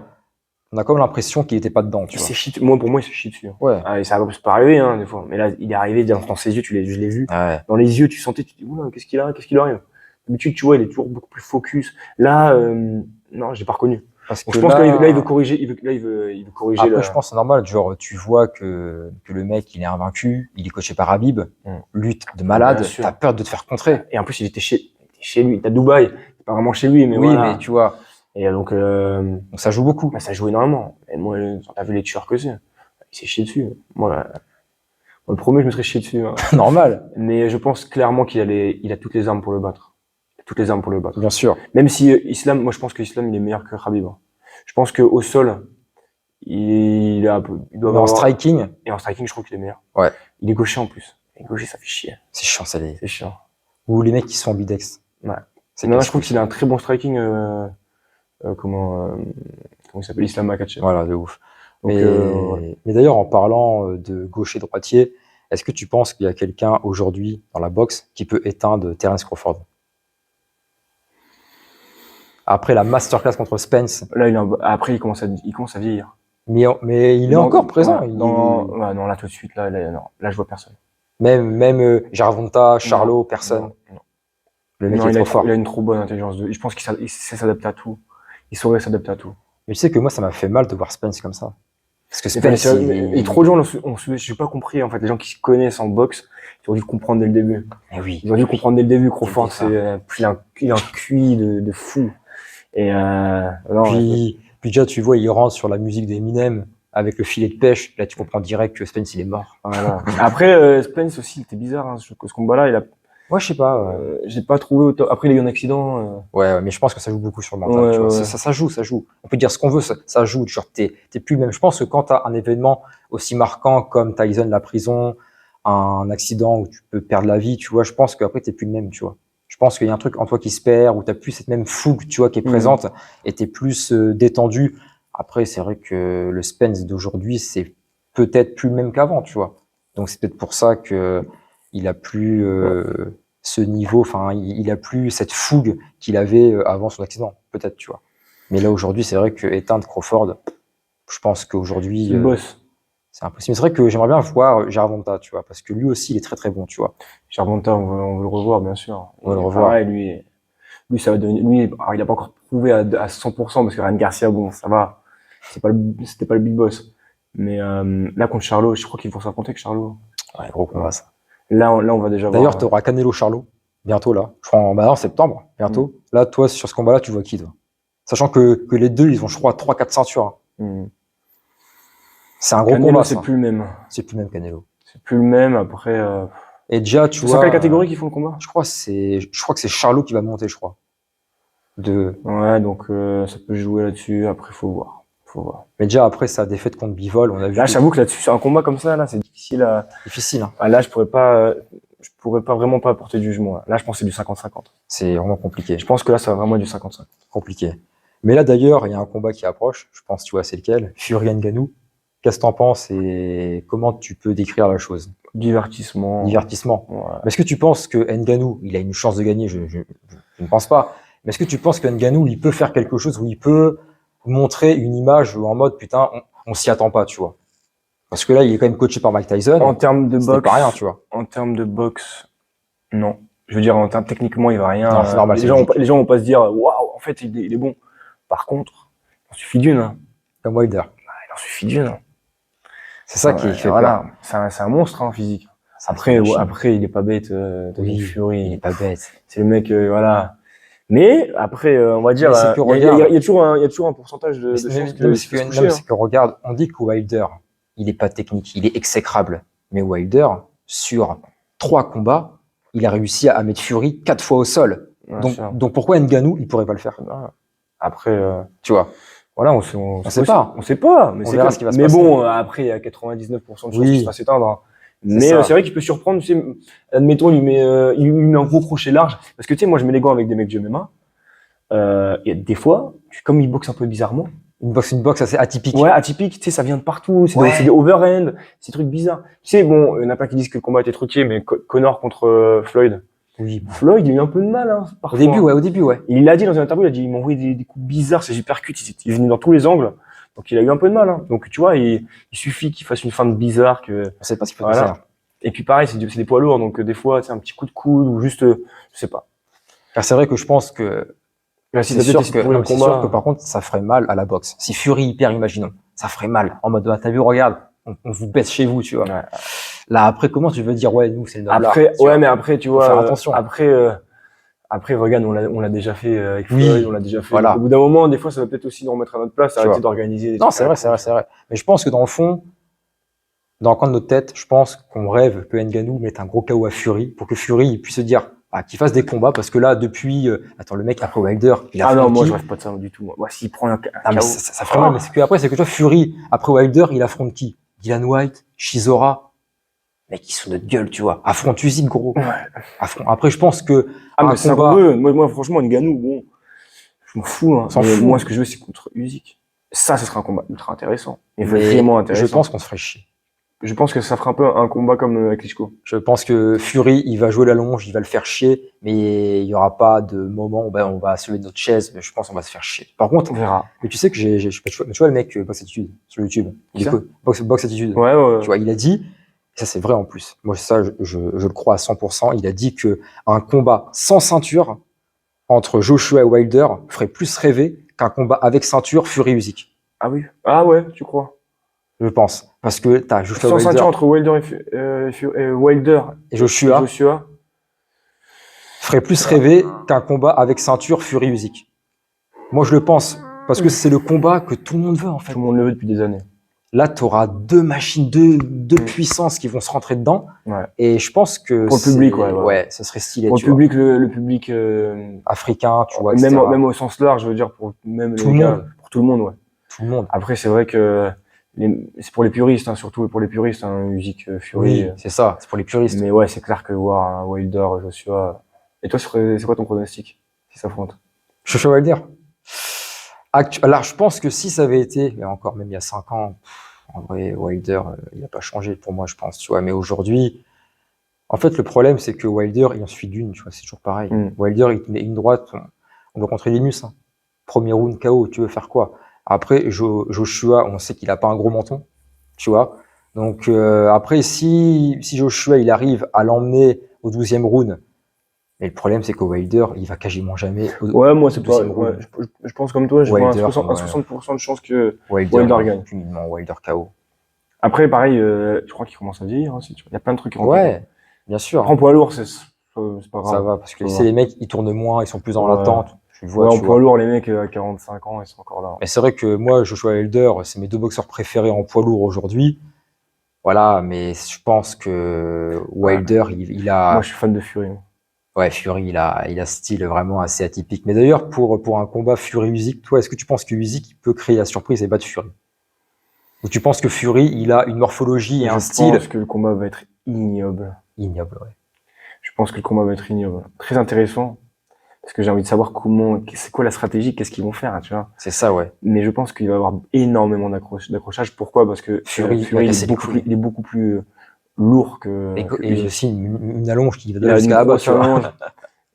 on a comme l'impression qu'il était pas dedans, tu vois. Moi, pour moi, il se chie dessus. Ouais. Ah, et ça peut pas arriver, hein, des fois. Mais là, il est arrivé dans ses yeux, je l'ai vu. Ouais. Dans les yeux, tu sentais, tu te dis, oula, qu'est-ce qu'il lui arrive? D'habitude, tu vois, il est toujours beaucoup plus focus. Là, non, j'ai pas reconnu. Parce que je pense que là, il veut corriger, il veut corriger. Après, je pense que c'est normal. Genre, tu vois que le mec, il est invaincu, il est coaché par Habib, lutte de malade, t'as peur de te faire contrer. Et en plus, il était chez lui. T'as Dubaï, c'est pas vraiment chez lui, mais oui, voilà. mais tu vois. Et donc ça joue beaucoup. Bah, ça joue énormément. Et moi, t'as vu les tueurs que c'est. Il s'est chié dessus. Moi, le premier, je me serais chié dessus. Hein. Normal. Mais je pense clairement qu'il a toutes les armes pour le battre. Toutes les armes pour le battre. Bien sûr. Même si Islam, moi je pense que Islam il est meilleur que Khabib. Je pense que au sol, il doit avoir. En striking. Et en striking, je trouve qu'il est meilleur. Ouais. Il est gaucher en plus. Et gaucher, ça fait chier. C'est chiant, ça C'est chiant. Ou les mecs qui sont ambidex. Ouais. Non, je trouve qu'il a un très bon striking. Comment il s'appelle, Islam Makhachev. Voilà, de ouf. Donc, mais d'ailleurs, en parlant de gaucher droitier, est-ce que tu penses qu'il y a quelqu'un aujourd'hui dans la boxe qui peut éteindre Terence Crawford? Après la masterclass contre Spence. Là, après, il commence à vieillir. Mais il est encore présent. Non, là, tout de suite, là, je vois personne. Même Gervonta, Charlo, personne. Non. Le mec est trop fort. Il a une trop bonne intelligence. Je pense qu'il sait s'adapter à tout. Il saurait s'adapter à tout. Mais tu sais que moi, ça m'a fait mal de voir Spence comme ça. Parce que Spence, et trop de gens j'ai pas compris, en fait. Les gens qui se connaissent en boxe, ils ont dû comprendre dès le début. Eh oui. Ils ont dû comprendre dès le début. Crawford, il a un QI de fou. Et puis déjà, tu vois, il rentre sur la musique d'Eminem avec le filet de pêche. Là, tu comprends direct que Spence, il est mort. Voilà. Après, Spence aussi, il était bizarre. Hein, ce combat-là, ouais, je sais pas. J'ai pas trouvé autant. Après, il a eu un accident. Ouais, mais je pense que ça joue beaucoup sur le mental. Tu vois. Ça joue. On peut dire ce qu'on veut, ça joue. Genre, t'es plus le même. Je pense que quand t'as un événement aussi marquant comme Tyson, la prison, un accident où tu peux perdre la vie, tu vois, je pense qu'après, t'es plus le même, tu vois. Je pense qu'il y a un truc en toi qui se perd, où t'as plus cette même fougue, tu vois, qui est présente, et t'es plus détendu. Après, c'est vrai que le Spence d'aujourd'hui, c'est peut-être plus le même qu'avant, tu vois. Donc, c'est peut-être pour ça que il a plus ce niveau, enfin, il a plus cette fougue qu'il avait avant son accident, peut-être, tu vois. Mais là, aujourd'hui, c'est vrai que éteindre Crawford, je pense qu'aujourd'hui, c'est impossible. Mais c'est vrai que j'aimerais bien voir Gervonta, tu vois, parce que lui aussi, il est très très bon, tu vois. Gervonta, on veut le revoir, bien sûr. On veut le revoir. Pareil, lui, ça va devenir, il a pas encore prouvé à 100%, parce que Ryan Garcia, bon, ça va. C'était pas le big boss. Mais, là, contre Charlo, je crois qu'ils vont s'affronter avec Charlo. Ouais, gros combat, ça. Là, on va déjà voir. D'ailleurs, tu auras Canelo Charlo, bientôt, là. Je crois en septembre, bientôt. Là, toi, sur ce combat-là, tu vois qui, toi? Sachant que les deux, ils ont, je crois, 3-4 ceintures. C'est un gros combat, ça. C'est plus le même. C'est plus le même, Canelo. C'est plus le même, après, Et déjà, tu vois. C'est quelle catégorie qui font le combat? Je crois que c'est Charlo qui va monter, je crois. Ouais, donc, ça peut jouer là-dessus. Après, faut voir. Mais déjà, après sa défaite contre Bivol, on a vu. Là, j'avoue que là-dessus, sur un combat comme ça, là, c'est difficile Difficile, hein. Là, je pourrais pas vraiment pas apporter de jugement. Là, je pense que c'est du 50-50. C'est vraiment compliqué. Je pense que là, ça va vraiment être du 50-50. Compliqué. Mais là, d'ailleurs, il y a un combat qui approche. Je pense, tu vois, c'est lequel? Fury Ngannou. Qu'est-ce que t'en penses et comment tu peux décrire la chose? Divertissement. Ouais. Mais est-ce que tu penses que Ngannou, il a une chance de gagner? Je ne pense pas. Mais est-ce que tu penses que Ngannou, il peut faire quelque chose où il peut montrer une image en mode, putain, on s'y attend pas, tu vois? Parce que là, il est quand même coaché par Mike Tyson. En termes de boxe. Pas rien, tu vois. En termes de boxe, non. Je veux dire, techniquement, il va rien. Non, c'est normal. Les gens vont pas se dire, waouh, en fait, il est bon. Par contre, il en suffit d'une. Hein. Comme Wilder. Il en suffit d'une. C'est ça qui fait peur. C'est un monstre, en physique. Après, il est pas bête, Fury. Il est pas bête. C'est le mec, voilà. Mais après, on va dire, il y a toujours un pourcentage de chances que regarde, on dit que Wilder, il est pas technique, il est exécrable. Mais Wilder, sur 3 combats, il a réussi à mettre Fury 4 fois au sol. Donc pourquoi Ngannou, il pourrait pas le faire? Après, tu vois. Voilà, On sait pas. On sait pas. Mais On c'est verra comme- ce qui va se mais passer. bon, après, il y a 99% de chances Oui. qu'il se fasse éteindre. Hein. C'est Mais ça. c'est vrai qu'il peut surprendre. Tu sais, admettons, il lui met un gros crochet large. Parce que tu sais, moi, je mets les gants avec des mecs du MMA. Et des fois, comme ils boxent un peu bizarrement, Une boxe assez atypique. ouais, atypique, tu sais, ça vient de partout. Ouais. C'est des overhand, c'est des trucs bizarres. Tu sais, bon, il y en a pas qui disent que le combat était truqué, mais Connor contre Floyd. Oui. Floyd, il a eu un peu de mal, hein, parfois. Au début, ouais. Il l'a dit dans une interview, il a dit, il m'a envoyé des coups bizarres, c'est hypercute, il est venu dans tous les angles. Donc il a eu un peu de mal, hein. Donc tu vois, il suffit qu'il fasse une feinte bizarre que, On sait pas ce qu'il peut voilà. faire. Et puis pareil, c'est des poids lourds, donc des fois, c'est un petit coup de coude ou juste, je sais pas. Car c'est vrai que je pense que Là, c'est sûr que par contre, ça ferait mal à la boxe. Si Fury y perd, imaginons, ça ferait mal. En mode, t'as vu, regarde, on vous baisse chez vous, tu vois. Ouais. Là, après, comment tu veux dire, ouais, nous, c'est le noble Après, art, tu ouais, vois. mais après, tu Faut vois, faire attention. Après, regarde, on l'a déjà fait avec Oui, Floyd, on l'a déjà fait. voilà. Donc, au bout d'un moment, des fois, ça va peut-être aussi nous remettre à notre place, Tu arrêter vois. d'organiser. des Non, trucs c'est à la vrai, con, c'est vrai, tu c'est vrai. Mais je pense que dans le fond, dans le coin de notre tête, je pense qu'on rêve que Ngannou mette un gros KO à Fury pour que Fury il puisse se dire, qu'il fasse des combats parce que là, depuis, attends, le mec après Wilder, il a Ah non, affronté moi, qui je rêve pas de ça du tout. Moi, s'il prend un Ah, mais KO. ça ferait mal, mais c'est que après, c'est que toi, Fury, après Wilder, il affronte qui? Dylan White, Chisora. Mec, ils sont de gueule, tu vois. Affronte Usyk, gros. Ouais. Après, je pense que Ah, un mais ça combat, qu'on veut. Moi, franchement, Ngannou, bon, je m'en fous. Hein. S'en Mais fout. moi, ce que je veux, c'est contre Usyk. Ça, ce sera un combat ultra intéressant. Et mais vraiment intéressant. je pense qu'on se ferait chier. Je pense que ça fera un peu un combat comme avec Klitschko. Je pense que Fury, il va jouer la longe, il va le faire chier, mais il y aura pas de moment où on va se lever de notre chaise, mais je pense qu'on va se faire chier. Par contre, On verra. mais tu sais que tu vois le mec Box Attitude sur YouTube, Qui ça Box Attitude. Ouais. Tu vois, il a dit, et ça c'est vrai en plus. Moi ça, je le crois à 100%. Il a dit que un combat sans ceinture entre Joshua et Wilder ferait plus rêver qu'un combat avec ceinture Fury-Usyk. Ah oui. Ah ouais, tu crois. Je pense, parce que t'as Joshua Sans Wilder ceinture entre Wilder et Wilder et Joshua ferait plus rêver qu'un combat avec ceinture Fury-Usyk. Moi, je le pense, parce que c'est le combat que tout le monde veut, en fait. Tout le monde le veut depuis des années. Là, tu auras deux machines, deux puissances qui vont se rentrer dedans. Ouais. Et je pense que pour le public, ouais, ça serait stylé. Pour tu le public, le public africain, tu vois, etc. même au sens large, je veux dire, pour même tout les le gars, monde. pour tout le monde, ouais. Tout le monde. Après, c'est vrai que c'est pour les puristes, hein, surtout pour les puristes, hein, Usyk, Fury. Oui, c'est ça, c'est pour les puristes. Mais ouais, c'est clair que voir un Wilder, Joshua. Et toi, c'est quoi ton pronostic si ça affronte Joshua Wilder. Alors, je pense que si ça avait été, mais encore même il y a 5 ans, en vrai, Wilder, il n'a pas changé pour moi, je pense, tu vois. Mais aujourd'hui, en fait, le problème, c'est que Wilder, il en suffit d'une, tu vois, c'est toujours pareil. Wilder, il te met une droite, on doit contrer Linus. Hein. Premier round KO, tu veux faire quoi? Après, Joshua, on sait qu'il a pas un gros menton, tu vois. Donc, après, si Joshua, il arrive à l'emmener au 12e round, mais le problème, c'est que Wilder, il va quasiment jamais ouais, moi, c'est pas. round. Ouais, je pense comme toi, j'ai un 60% de chance que Wilder gagne. Wilder KO. Après, pareil, je crois qu'il commence à vieillir. Hein, il y a plein de trucs qui rentrent. Ouais, bien sûr. En poids lourd, c'est pas grave. Ça va, parce que c'est les mecs, ils tournent moins, ils sont plus dans l'attente. Tu vois, en poids lourd, les mecs à 45 ans, ils sont encore là. Mais c'est vrai que moi, Joshua Wilder, c'est mes deux boxeurs préférés en poids lourd aujourd'hui. Voilà, mais je pense que Wilder, il a. Moi, je suis fan de Fury. Ouais, Fury, il a un style vraiment assez atypique. Mais d'ailleurs, pour un combat Fury-Usyk, toi, est-ce que tu penses que Usyk peut créer la surprise et battre Fury? Ou tu penses que Fury, il a une morphologie et un style? Je pense que le combat va être ignoble. Ignoble, ouais. Je pense que le combat va être ignoble. Très intéressant. Parce que j'ai envie de savoir c'est quoi la stratégie, qu'est-ce qu'ils vont faire, tu vois. C'est ça, ouais. Mais je pense qu'il va y avoir énormément d'accrochage. Pourquoi? Parce que Fury il est beaucoup plus lourd que. Et aussi une allonge qui va donner jusqu'à la bosse.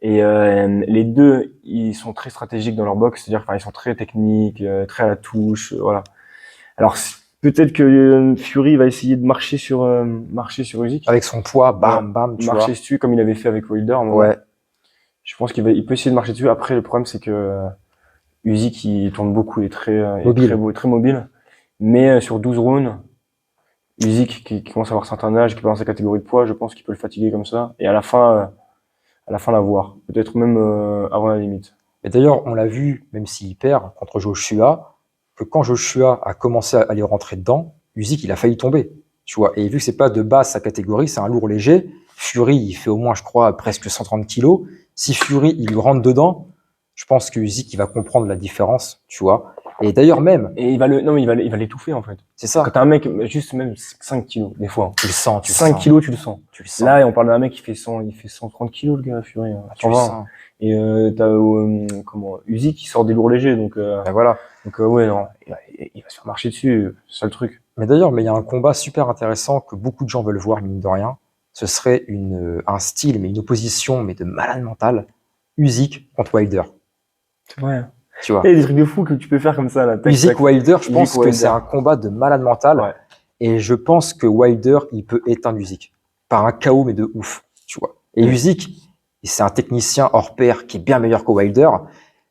Et les deux, ils sont très stratégiques dans leur boxe, c'est-à-dire ils sont très techniques, très à la touche, voilà. Alors peut-être que Fury va essayer de marcher sur Usyk. Avec son poids, bam, tu vois. Marcher dessus comme il avait fait avec Wilder. Ouais. Je pense qu'il peut essayer de marcher dessus. Après, le problème, c'est que Usyk, il tourne beaucoup, il est très mobile. Mais sur 12 rounds, Usyk, qui commence à avoir un certain âge, qui est pas dans sa catégorie de poids, je pense qu'il peut le fatiguer comme ça. Et à la fin l'avoir. Peut-être même avant la limite. Et d'ailleurs, on l'a vu, même s'il perd contre Joshua, que quand Joshua a commencé à aller rentrer dedans, Usyk, il a failli tomber. Tu vois. Et vu que c'est pas de base sa catégorie, c'est un lourd léger. Fury, il fait au moins, je crois, presque 130 kilos. Si Fury, il lui rentre dedans, je pense que Usyk, il va comprendre la différence, tu vois. Et d'ailleurs même, Et non, mais il va l'étouffer, en fait. c'est ça. Quand t'as un mec, juste même 5 kilos, des fois. Tu le sens, tu le 5 sens. kilos, tu le sens. Tu le sens. Là, on parle d'un mec qui fait 130 kilos, le gars, Fury, tu le 120. sens. Et t'as Usyk qui sort des lourds légers, donc Ben voilà. ouais, non, il va se faire marcher dessus, c'est ça le truc. Mais d'ailleurs, il y a un combat super intéressant que beaucoup de gens veulent voir, mine de rien. Ce serait un style, mais une opposition, mais de malade mental. Usyk contre Wilder. C'est vrai. Tu vois. Il y a des trucs de fou que tu peux faire comme ça, là. Usyk Wilder, je pense que Wilder. c'est un combat de malade mental. Ouais. Et je pense que Wilder, il peut éteindre Usyk. Par un KO, mais de ouf. Tu vois. Et Usyk, c'est un technicien hors pair qui est bien meilleur que Wilder.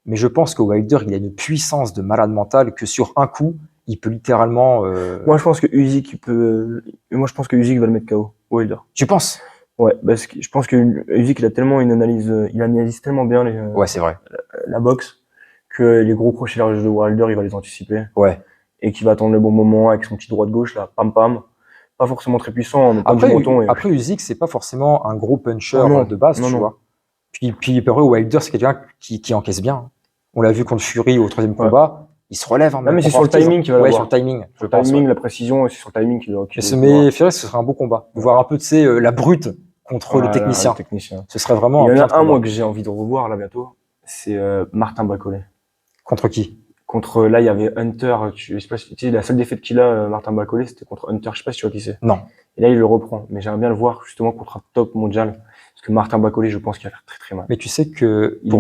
Mais je pense que Wilder, il a une puissance de malade mental que sur un coup, il peut littéralement. Moi, je pense que Usyk va le mettre KO, Wilder. Tu penses? Ouais, parce que je pense que Usyk, il analyse tellement bien Ouais, c'est vrai. la boxe que les gros crochets larges de Wilder, il va les anticiper. Ouais. Et qu'il va attendre le bon moment avec son petit droit de gauche, là, pam pam. Pas forcément très puissant, mais pas du menton. Après, Usyk, c'est pas forcément un gros puncher non, de base, tu vois. Puis après, Wilder, c'est quelqu'un qui encaisse bien. On l'a vu contre Fury au troisième combat. Il se relève. Non, mais c'est sur le timing qu'il va l'avoir. Sur le timing. Sur le timing, la précision, c'est sur le timing qu'il va. Mais Fury, ce serait un beau combat. De voir un peu, tu sais, la brute contre le technicien. Ce serait vraiment Il y en a un, moi, que j'ai envie de revoir, là, bientôt. C'est Martin Bacolé. Contre qui? Là, il y avait Hunter. Je sais pas si tu sais, la seule défaite qu'il a, Martin Bacolé, c'était contre Hunter. Je sais pas si tu vois qui c'est. Non. Et là, il le reprend. Mais j'aimerais bien le voir, justement, contre un top mondial. Parce que Martin Bacolé, je pense qu'il va faire très, très mal. Mais tu sais que, pour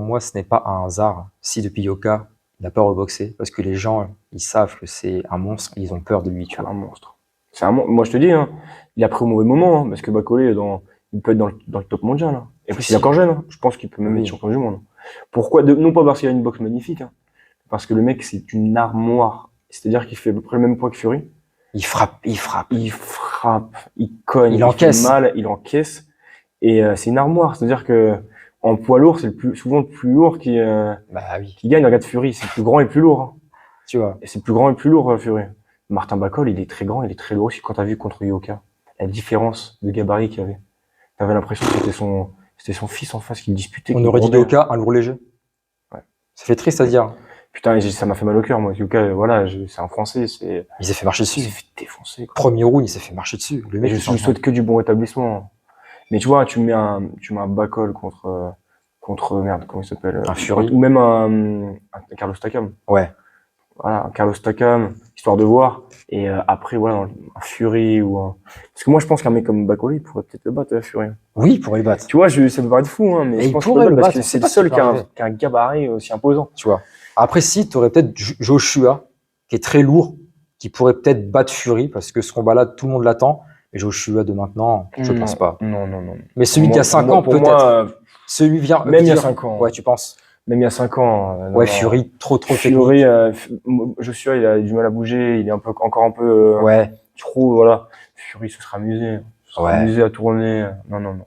moi, ce n'est pas un hasard si depuis Yoka, il n'a pas reboxé. Parce que les gens, ils savent que c'est un monstre, ils ont peur de lui, tu vois. Un monstre. Moi, je te dis, hein, il a pris au mauvais moment, hein, parce que Bacolé, il peut être dans le top mondial. Hein. Et puis, il est encore jeune. Hein. Je pense qu'il peut même être champion du monde. Pourquoi? Non pas parce qu'il a une boxe magnifique, hein, parce que le mec, c'est une armoire. C'est-à-dire qu'il fait à peu près le même poids que Fury. Il frappe, il cogne, il encaisse. Fait mal, il encaisse. Et c'est une armoire. C'est-à-dire que en poids lourd, c'est souvent le plus lourd qui gagne. Regarde Fury, c'est le plus grand et le plus lourd. Hein. Tu vois. Et c'est le plus grand et le plus lourd, Fury. Martin Bacolé, il est très grand, il est très lourd aussi. Quand t'as vu contre Yoka, la différence de gabarit qu'il y avait. T'avais l'impression que c'était son fils en face qui le disputait. On aurait dit Yoka, un lourd léger. Ouais. Ça fait triste à dire. Putain, ça m'a fait mal au cœur, moi. Yoka, voilà, c'est un Français, il s'est fait marcher dessus. Il s'est fait défoncer, quoi. Premier round, il s'est fait marcher dessus. Le mec, je lui souhaite que du bon rétablissement. Mais tu vois, tu mets un Bacol contre merde, comment il s'appelle? Un Fury. Ou même un Carlos Takam. Ouais. Voilà, un Carlos Takam, histoire de voir. Et après, voilà, un Fury parce que moi, je pense qu'un mec comme Bacolé, il pourrait peut-être le battre, Fury. Oui, il pourrait le battre. Tu vois, ça peut paraître fou, hein, mais je pense qu'il pourrait le battre parce que c'est le seul qui a un gabarit aussi imposant. Tu vois. Après, si, tu aurais peut-être Joshua, qui est très lourd, qui pourrait peut-être battre Fury, parce que ce combat-là, tout le monde l'attend. Et Joshua de maintenant, je pense pas. Non. Mais celui qui a 5 ans, peut-être. Celui vient. Même il y a 5 ans. Ouais, tu penses? Même il y a 5 ans. Ouais, Fury, trop Fury, Joshua, il a du mal à bouger, il est encore un peu. Ouais. Trop, voilà. Fury, se sera amusé. Amusé à tourner. Non.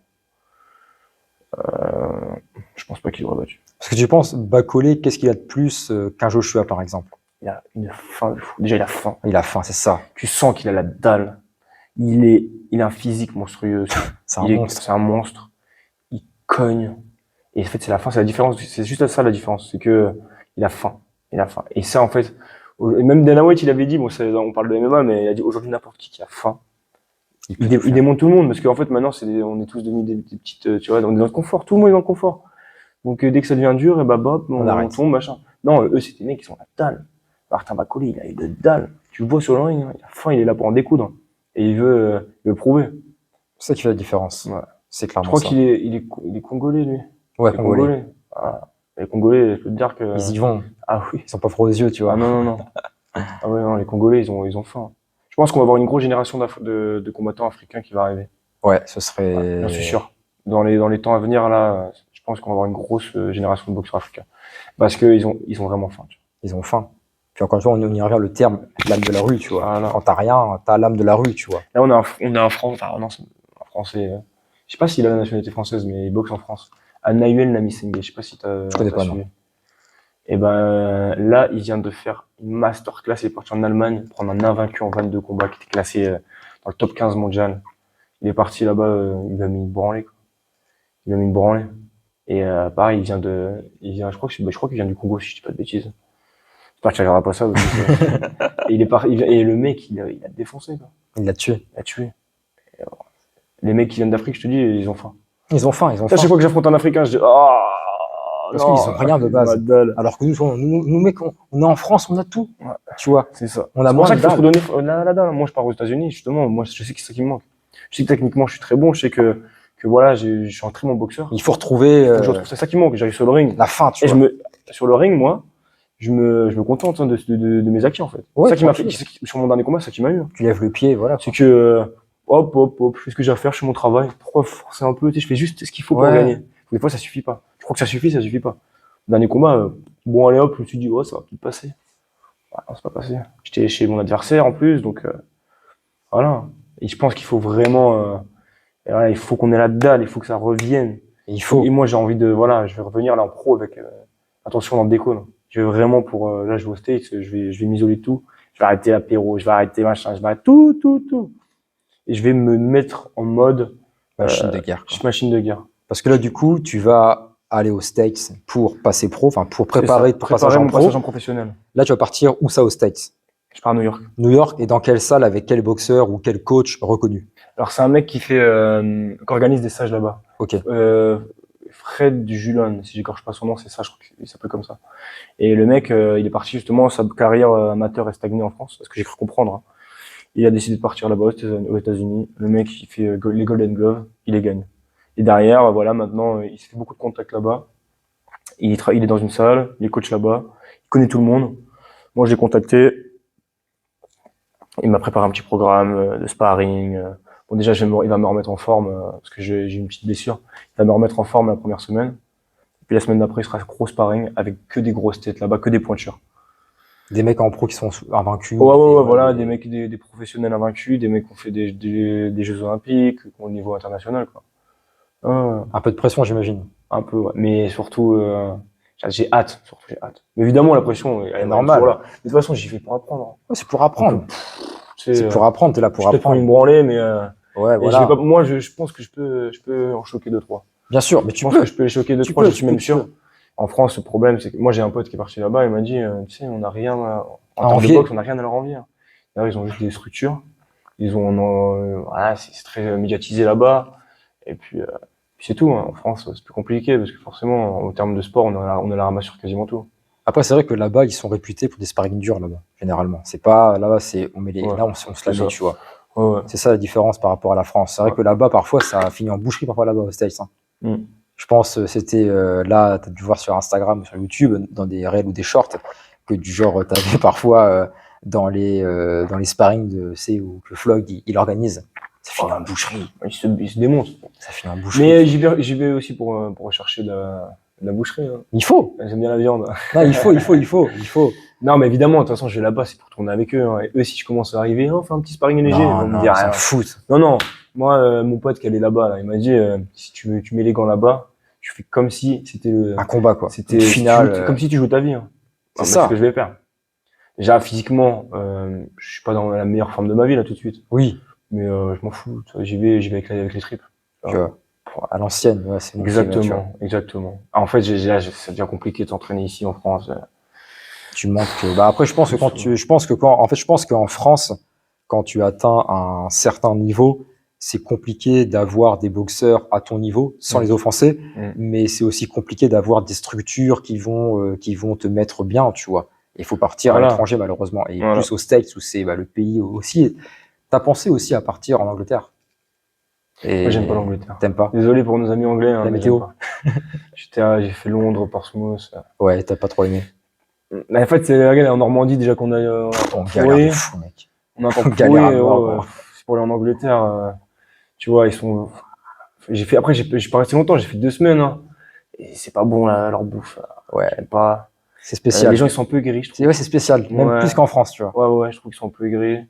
Je pense pas qu'il aurait battu. Parce que tu penses, Bacolé, qu'est-ce qu'il a de plus qu'un Joshua, par exemple? Il a une faim de fou. Déjà, il a faim. Il a faim, c'est ça. Tu sens qu'il a la dalle. Il a un physique monstrueux. C'est un monstre. C'est un monstre. Il cogne. Et en fait, c'est la faim, c'est la différence. C'est juste ça la différence. C'est que il a faim. Et ça, en fait, même Dana White, il avait dit, bon, on parle de MMA, mais il a dit aujourd'hui n'importe qui a faim. Il démonte tout le monde parce qu'en fait, maintenant, on est tous devenus des petites, tu vois, on est dans le confort. Tout le monde est dans le confort. Donc, dès que ça devient dur, et on tombe, machin. Non, eux, c'est des mecs qui sont à la dalle. Martin Bacolé, il a eu de dalle. Tu le vois sur le ring, hein, il a faim, il est là pour en découdre. Et il veut prouver. C'est ça qui fait la différence. Ouais. C'est clairement ça. Je crois ça. qu'il est congolais, lui. Ouais, congolais. Voilà. Les Congolais, je peux te dire que. Ils y vont. Ah oui. Ils sont pas froids aux yeux, tu vois. Ah non. Ah ouais, non, les Congolais, ils ont faim. Je pense qu'on va avoir une grosse génération de combattants africains qui va arriver. Ouais, ce serait. Ouais, j'en suis sûr. Dans les temps à venir, là, je pense qu'on va avoir une grosse génération de boxeurs africains. Parce qu'ils ont vraiment faim. Tu vois. Ils ont faim. Puis encore une fois, on y revient le terme l'âme de la rue, tu vois. Voilà. Quand t'as rien, t'as l'âme de la rue, tu vois. Là, on a un Français. Je sais pas s'il a la nationalité française, mais il boxe en France. Anahuel Namisenge. Je sais pas si t'as. Je connais pas, non. Et ben là, il vient de faire une masterclass. Il est parti en Allemagne prendre un invaincu en 22 combats qui était classé dans le top 15 mondial. Il est parti là-bas, il a mis une branlée, quoi. Il a mis une branlée. Et pareil, je crois qu'il vient du Congo, si je dis pas de bêtises. J'espère que tu regarderas pas ça. Et et le mec, il a défoncé, quoi. Il l'a tué. Il a tué. Les mecs qui viennent d'Afrique, je te dis, ils ont faim. Ils ont faim, ils ont Ça, faim. chaque fois que j'affronte un Africain, je dis, ah, Parce non, qu'ils ont rien de base. dalle. Alors que nous mecs, on est en France, on a tout. Ouais. Tu vois. C'est ça. On a C'est pour moins ça de qu'il faut se dalle. redonner la dalle. Moi, je pars aux États-Unis, justement. Moi, je sais que c'est ça qui me manque. Je sais que techniquement, je suis très bon. Je sais que voilà, je suis un très bon boxeur. Il faut retrouver Faut que je retrouve, c'est ça qui me manque. J'arrive sur le ring. la fin, tu Et vois. sur le ring, moi, je me contente, hein, de mes acquis, en fait. Ouais, C'est ça qui m'a fait, tranquille. sur mon dernier combat, c'est ça qui m'a eu. Tu lèves le pied, voilà. C'est que, hop, je fais ce que j'ai à faire, je fais mon travail. Pourquoi forcer un peu, tu sais, je fais juste ce qu'il faut pour Ouais. gagner. Des fois, ça suffit pas. Je crois que ça suffit pas. Dernier combat, bon, allez hop, je me suis dit, oh, ça va peut-être passer. Ah, non, c'est pas passé. J'étais chez mon adversaire, en plus, donc, voilà. Et je pense qu'il faut vraiment, et voilà, il faut qu'on ait la dalle, il faut que ça revienne. Et il faut. Et moi, j'ai envie voilà, je vais revenir là en pro avec, attention dans le déco, là. Je vais vraiment là, je vais au States, je vais m'isoler de tout. Je vais arrêter l'apéro, je vais arrêter machin, je vais arrêter tout. Et je vais me mettre en mode, Machine de guerre, quoi. machine de guerre. Parce que là, du coup, tu vas aller aux States pour passer pro, enfin, pour préparer ton passage Préparer en mon pro. passage en professionnel. Là, tu vas partir où ça aux States? Je pars à New York. New York, et dans quelle salle, avec quel boxeur ou quel coach reconnu? Alors, c'est un mec qui qui organise des stages là-bas. Ok. Fred Julon, si j'écorche pas son nom, c'est ça, je crois qu'il s'appelle comme ça. Et le mec, il est parti justement, sa carrière amateur est stagnée en France, parce que j'ai cru comprendre, hein. Il a décidé de partir là-bas aux États-Unis. Le mec, il fait les Golden Gloves, il les gagne. Et derrière, voilà, maintenant, il se fait beaucoup de contacts là-bas. Il est dans une salle, il est coach là-bas, il connaît tout le monde. Moi, je l'ai contacté. Il m'a préparé un petit programme de sparring. Bon, déjà, il va me remettre en forme parce que j'ai une petite blessure. Il va me remettre en forme la première semaine. Puis la semaine d'après, il sera gros sparring avec que des grosses têtes là-bas, que des pointures. Des mecs en pro qui sont invaincus. Ouais, voilà, des mecs, des professionnels invaincus, des mecs qui ont fait des Jeux Olympiques, qui ont au niveau international, quoi. Un peu de pression, j'imagine. Un peu, ouais. Mais surtout, j'ai hâte, j'ai hâte. Mais évidemment, la pression, elle est normale. normale. De toute façon, j'y vais pour apprendre. Ouais, c'est pour apprendre. C'est pour apprendre. apprendre, t'es là pour Je te prends apprendre. une branlée, mais Ouais, et voilà. moi, je pense que je peux en choquer 2-3. Bien sûr, mais Je pense que je peux les choquer 2-3, je suis même sûr. peux. En France, le problème, c'est que moi, j'ai un pote qui est parti là-bas, il m'a dit, tu sais, on n'a rien en termes de envier. boxe, on n'a rien à leur envier. D'ailleurs, ils ont juste des structures. Voilà, c'est très médiatisé là-bas. Et puis c'est tout, hein. En France, c'est plus compliqué parce que forcément, en termes de sport, on a la ramasse sur quasiment tout. Après, c'est vrai que là-bas, ils sont réputés pour des sparring durs, là-bas, généralement. C'est pas, là-bas, on met Ouais. là, on se la C'est met, ça. tu vois. Ouais. C'est ça la différence par rapport à la France. C'est vrai que là-bas, parfois, ça finit en boucherie, parfois là-bas, aux States, hein. Je pense, c'était là, tu as dû voir sur Instagram, sur YouTube, dans des reels ou des shorts, que du genre, tu avais parfois dans les sparring où le Flog, il organise. Ça finit en boucherie. Il se démonte. Ça finit en boucherie. Mais j'y vais aussi pour rechercher de la boucherie, hein. Il faut. J'aime bien la viande. Non, il faut. Non, mais évidemment, de toute façon, je vais là-bas, c'est pour tourner avec eux, hein. Et eux, si je commence à arriver, on fait un petit sparring léger, ils vont me dire ils s'en rien. foutent. Non. Moi, mon pote qui allait là-bas, là, il m'a dit, si tu mets les gants là-bas, tu fais comme si c'était Un combat, quoi. c'était Une finale. comme si tu joues ta vie, hein. C'est C'est ça. ce que je vais faire. Déjà, physiquement, je suis pas dans la meilleure forme de ma vie, là, tout de suite. Oui. Mais je m'en fous. J'y vais avec les tripes. Tu vois, à l'ancienne, ouais, c'est Exactement. En fait, ça devient compliqué de s'entraîner ici en France. Tu manques. Après, je pense qu'en France, quand tu atteins un certain niveau, c'est compliqué d'avoir des boxeurs à ton niveau sans les offenser, mais c'est aussi compliqué d'avoir des structures qui vont te mettre bien, tu vois. Il faut partir à l'étranger, malheureusement, et plus aux States où c'est le pays aussi. T'as pensé aussi à partir en Angleterre? Moi, j'aime pas l'Angleterre. T'aimes pas? Désolé pour nos amis anglais. Hein, la météo. J'ai fait Londres, Portsmouth. Ouais, t'as pas trop aimé. Mais en fait, c'est en Normandie déjà qu'on a. On galère de fou, mec. On a encore galère à mort. C'est pour aller en Angleterre. Tu vois, ils sont. Après, j'ai pas resté longtemps. J'ai fait 2 semaines. Hein, et c'est pas bon là, leur bouffe. Ouais. J'aime pas. C'est spécial. Les gens ils sont un peu aigris, je trouve. Ouais, c'est spécial. Même plus qu'en France, tu vois. Ouais, je trouve qu'ils sont un peu aigris.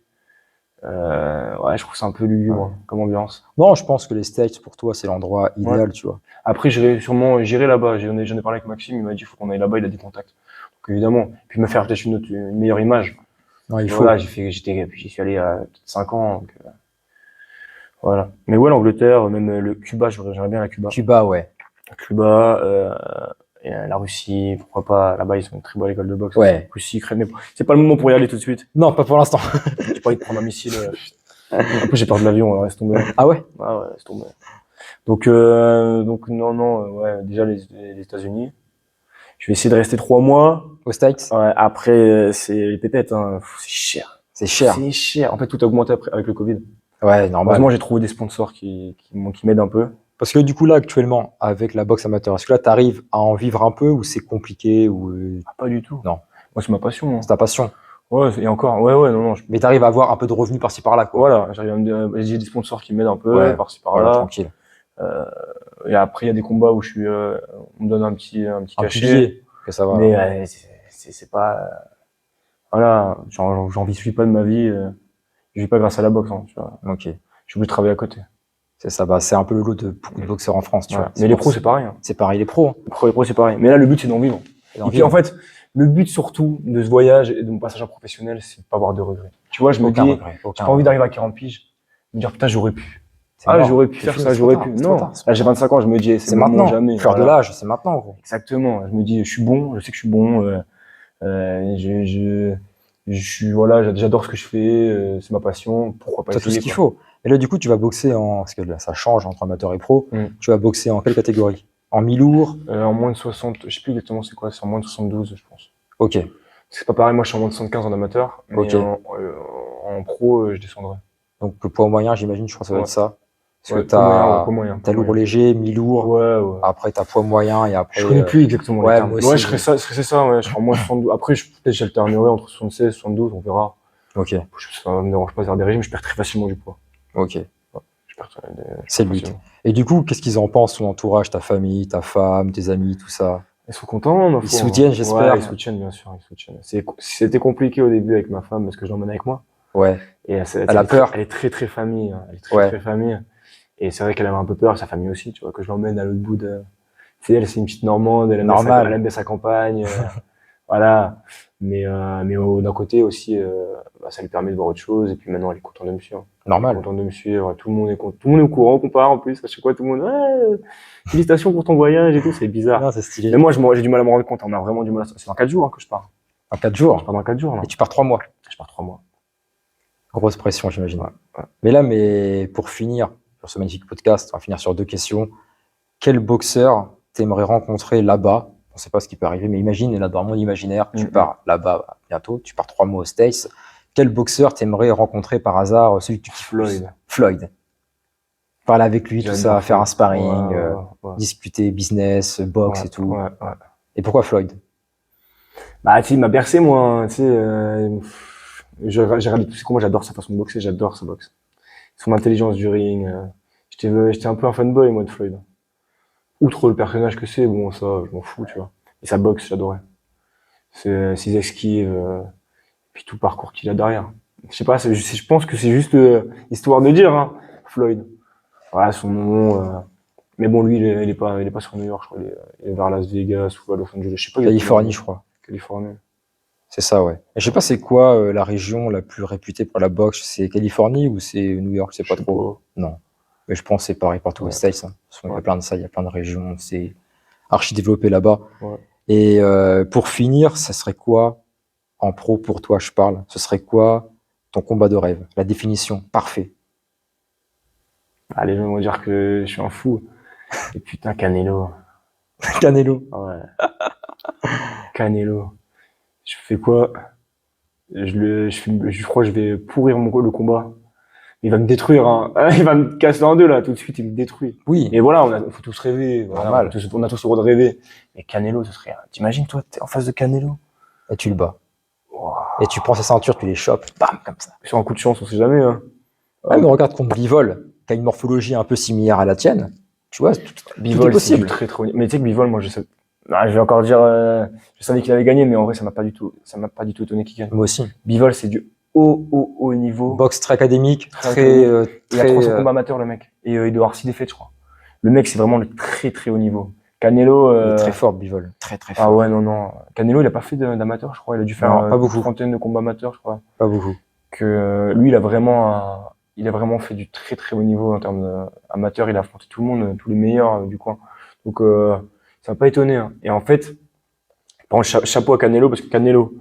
Je trouve que c'est un peu lugubre comme ambiance. Non, je pense que les States, pour toi, c'est l'endroit idéal, tu vois. Après, j'irai là-bas. J'en ai parlé avec Maxime, il m'a dit, il faut qu'on aille là-bas, il a des contacts. Donc, évidemment. Puis me faire peut-être une meilleure image. Non, il faut. Voilà, j'y suis allé à 5 ans, donc, voilà. Mais ouais, l'Angleterre, même le Cuba, j'aimerais bien la Cuba. Cuba, ouais. Cuba, Et, la Russie, pourquoi pas. Là-bas, ils ont une très bonne école de boxe. Ouais. Russie, Ukraine, mais bon, c'est pas le moment pour y aller tout de suite. Non, pas pour l'instant. J'ai pas envie de prendre un missile. Après, j'ai peur de l'avion, alors laisse tomber. Ah ouais? Ah ouais, laisse tomber. Donc non, ouais, déjà les États-Unis. Je vais essayer de rester 3 mois. Aux States? Ouais, après, c'est les pépettes, hein. C'est cher. C'est cher. C'est cher. En fait, tout a augmenté après, avec le Covid. Ouais, normal. Heureusement, j'ai trouvé des sponsors qui m'aident un peu. Parce que du coup, là, actuellement, avec la boxe amateur, est-ce que là, tu arrives à en vivre un peu ou c'est compliqué ou Ah, pas du tout. non, Moi, c'est ma passion, hein. c'est ta passion. Ouais, et encore, ouais, non, Mais tu arrives à avoir un peu de revenus par-ci par-là, quoi. voilà, j'arrive à j'ai des sponsors qui m'aident un peu, Ouais, par-ci, voilà, par-là. tranquille. Et après, il y a des combats où on me donne un petit Un cachet. billet, que ça va. Mais, c'est pas, voilà, j'en vis pas de ma vie, je vis pas grâce à la boxe, hein, tu vois. Ok. Je suis obligé de travailler à côté. C'est ça, bah, c'est un peu le lot de beaucoup de boxeurs en France, tu Ouais. vois. Mais les pros, c'est pareil, hein. C'est pareil, les pros. Les pros, c'est pareil. Mais là, le but, c'est d'en vivre. Et puis, en fait, le but surtout de ce voyage et de mon passage en professionnel, c'est de pas avoir de regrets. Tu vois, je me dis, j'ai pas envie d'arriver à 40 piges, me dire, putain, j'aurais pu. Ah, j'aurais pu faire ça, j'aurais pu. Non. Là, j'ai 25 ans, je me dis, c'est maintenant. Jamais. Fleur de l'âge, c'est maintenant, gros. Exactement. Je me dis, je suis bon, je sais que je suis bon, je suis, voilà, j'adore ce que je fais, c'est ma passion, pourquoi pas C'est tout essayer, ce qu'il quoi. faut. Et là, du coup, tu vas boxer parce que là, ça change entre amateur et pro. Tu vas boxer en quelle catégorie? En mi-lourd? En moins de 60, je sais plus exactement c'est quoi, c'est en moins de 72, je pense. Ok. C'est pas pareil, moi je suis en moins de 75 en amateur, mais Ok. en pro, je descendrai. Donc, le poids moyen, j'imagine, je crois que ça va Ouais. être ça. Parce Ouais, que poids moyen, t'as lourd léger, mi-lourd. Ouais. Après, t'as poids moyen et après. Je connais plus exactement les termes. moi aussi, Ouais, je serais ça, ouais, je serais en moins 72. Après, peut-être j'alternerai entre 76 et 72, on verra. Ok. Ça me dérange pas de faire des régimes, je perds très facilement du poids. Ok. Je perds C'est le but. Et du coup, qu'est-ce qu'ils en pensent, ton entourage, ta famille, ta femme, tes amis, tout ça? Ils sont contents, ma foi. Ils soutiennent, j'espère. Ouais, ils soutiennent, bien sûr, ils soutiennent. C'était compliqué au début avec ma femme parce que je l'emmène avec moi. Ouais. Et Elle a peur. Elle est très famille. Elle est Ouais. très famille. Et c'est vrai qu'elle avait un peu peur, sa famille aussi, tu vois, que je l'emmène à l'autre bout de. Tu sais, elle, c'est une petite Normande, elle aime bien sa campagne, voilà. Mais d'un côté aussi, ça lui permet de voir autre chose. Et puis maintenant, elle est contente de me suivre. Normal. Elle est contente de me suivre. Tout le monde est au courant qu'on part en plus. À chaque fois, tout le monde, ouais, félicitations pour ton voyage et tout. C'est bizarre. Non, c'est stylé. Mais moi, j'ai du mal à me rendre compte. On a vraiment du mal. C'est dans 4 jours hein, que je pars. En 4 jours. Je pars dans 4 jours là. Et tu pars 3 mois. Je pars 3 mois. Grosse pression, j'imagine. Ouais. Mais là, pour finir sur ce magnifique podcast, on va finir sur 2 questions. Quel boxeur t'aimerais rencontrer là-bas? On sait pas ce qui peut arriver, mais imagine, là, dans mon imaginaire, tu pars là-bas bientôt, tu pars 3 mois aux States. Quel boxeur t'aimerais rencontrer par hasard, celui que tu kiffes? Floyd. Parler avec lui, tout ça, faire un sparring, discuter business, boxe et tout. Ouais. Et pourquoi Floyd? Bah, tu sais, il m'a bercé, moi, tu sais, j'ai regardé tous ses combats, j'adore sa façon de boxer, j'adore sa boxe. Son intelligence du ring, j'étais un peu un fanboy, moi, de Floyd. Outre le personnage que c'est, bon, ça, je m'en fous, tu vois. Et sa boxe, j'adorais. Ses esquives, puis tout le parcours qu'il a derrière. Je sais pas, je pense que c'est juste histoire de dire, hein, Floyd. Voilà, son nom, mais bon, lui, il est pas sur New York, je crois, il est vers Las Vegas ou à Los Angeles, je sais pas. Californie, je crois. Californie. C'est ça, ouais. Et je sais pas, c'est quoi la région la plus réputée pour la boxe? C'est Californie ou c'est New York? C'est pas trop. Non. Mais je pense que c'est pareil partout aux States. Hein. Il y a plein de ça, il y a plein de régions, c'est archi développé là-bas. Ouais. Et pour finir, ça serait quoi, en pro pour toi, je parle, ce serait quoi ton combat de rêve? La définition, parfait. Les gens vont dire que je suis un fou. Et putain, Canelo. Canelo. Ouais. Canelo. Je fais quoi? Je crois que je vais pourrir le combat. Il va me détruire, hein. Il va me casser en deux, là, tout de suite, il me détruit. Oui. Et voilà, faut tous rêver. Voilà, normal. On a tous le droit de rêver. Mais Canelo, ce serait, t'imagines, toi, t'es en face de Canelo? Et tu le bats. Wow. Et tu prends sa ceinture, tu les chopes, bam, comme ça. Sur un coup de chance, on sait jamais, hein. Ouais, mais regarde contre Bivol, qui a une morphologie un peu similaire à la tienne. Tu vois, Bivol, tout est possible. Très haut niveau. Mais tu sais que Bivol, moi, je vais encore dire, je savais qu'il avait gagné, mais en vrai, ça m'a pas du tout étonné qu'il gagne. Moi aussi. Bivol, c'est du haut niveau. Boxe très académique, il a 300 combats amateurs, le mec. Et il doit avoir 6 défaites, je crois. Le mec, c'est vraiment le très haut niveau. Canelo, il est très fort, Bivol. Très fort. Ah ouais, non. Canelo, il a pas fait d'amateur, je crois. Il a dû faire une trentaine de combats amateurs, je crois. Pas beaucoup. Que lui, il a vraiment fait du très haut niveau en termes amateur. Il a affronté tout le monde, tous les meilleurs du coin. Donc, Ça m'a pas étonné. Hein. Et en fait, par contre, chapeau à Canelo, parce que Canelo,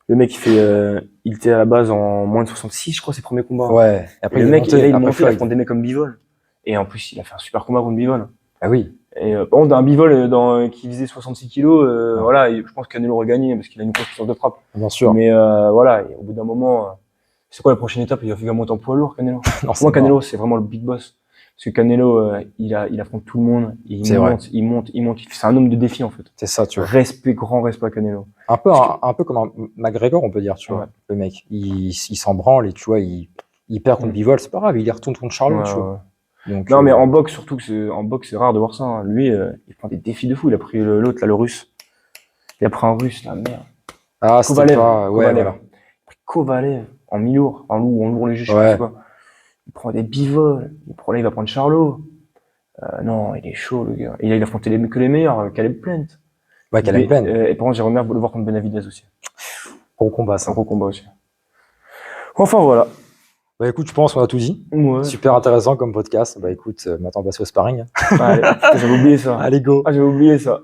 le mec, il était à la base en moins de 66, je crois, ses premiers combats. Ouais. Et après, Et le il est mec, monté, là, il après, montait, il Floyd. affronte des mecs comme Bivol. Et en plus, il a fait un super combat contre Bivol. Ah oui. Et par contre, un Bivol qui faisait 66 kilos, Ouais. voilà, je pense que Canelo aurait gagné parce qu'il a une grosse puissance de frappe. Bien sûr. Mais voilà, et au bout d'un moment, c'est quoi la prochaine étape? Il va monter en poids lourd, Canelo. Non, Pour moi, Canelo, c'est vraiment le big boss. Parce que Canelo, il affronte tout le monde. Il C'est vrai. monte. C'est un homme de défi, en fait. C'est ça, tu vois. Grand respect à Canelo. Un peu comme un McGregor, on peut dire, tu vois. Ouais. Le mec, il s'en branle et tu vois, il perd contre Bivol, c'est pas grave, il y retourne contre Charlo, tu vois. Donc, non, mais en boxe, surtout en boxe, c'est rare de voir ça. Hein. Lui, il prend des défis de fou. Il a pris l'autre, là, le russe. Il a pris un russe, là, merde. Ah, c'était pas, ouais, Kovalev. voilà. Il a pris Kovalev en mi-lourd, en lourd léger, je sais Ouais. pas c'est quoi. Il prend des bivols. Il va prendre Charlot. Non, il est chaud, le gars. Et là, il a affronté que les meilleurs, Caleb Plant. Ouais, Caleb Plant. Et par contre, j'aimerais bien le voir contre Benavidez aussi. Gros combat, C'est ça. un gros combat aussi. Enfin, voilà. Bah écoute, je pense qu'on a tout dit. Ouais. Super intéressant comme podcast. Bah écoute, maintenant on passe au sparring. Allez, putain, j'avais oublié ça. Allez, go. Ah, j'avais oublié ça.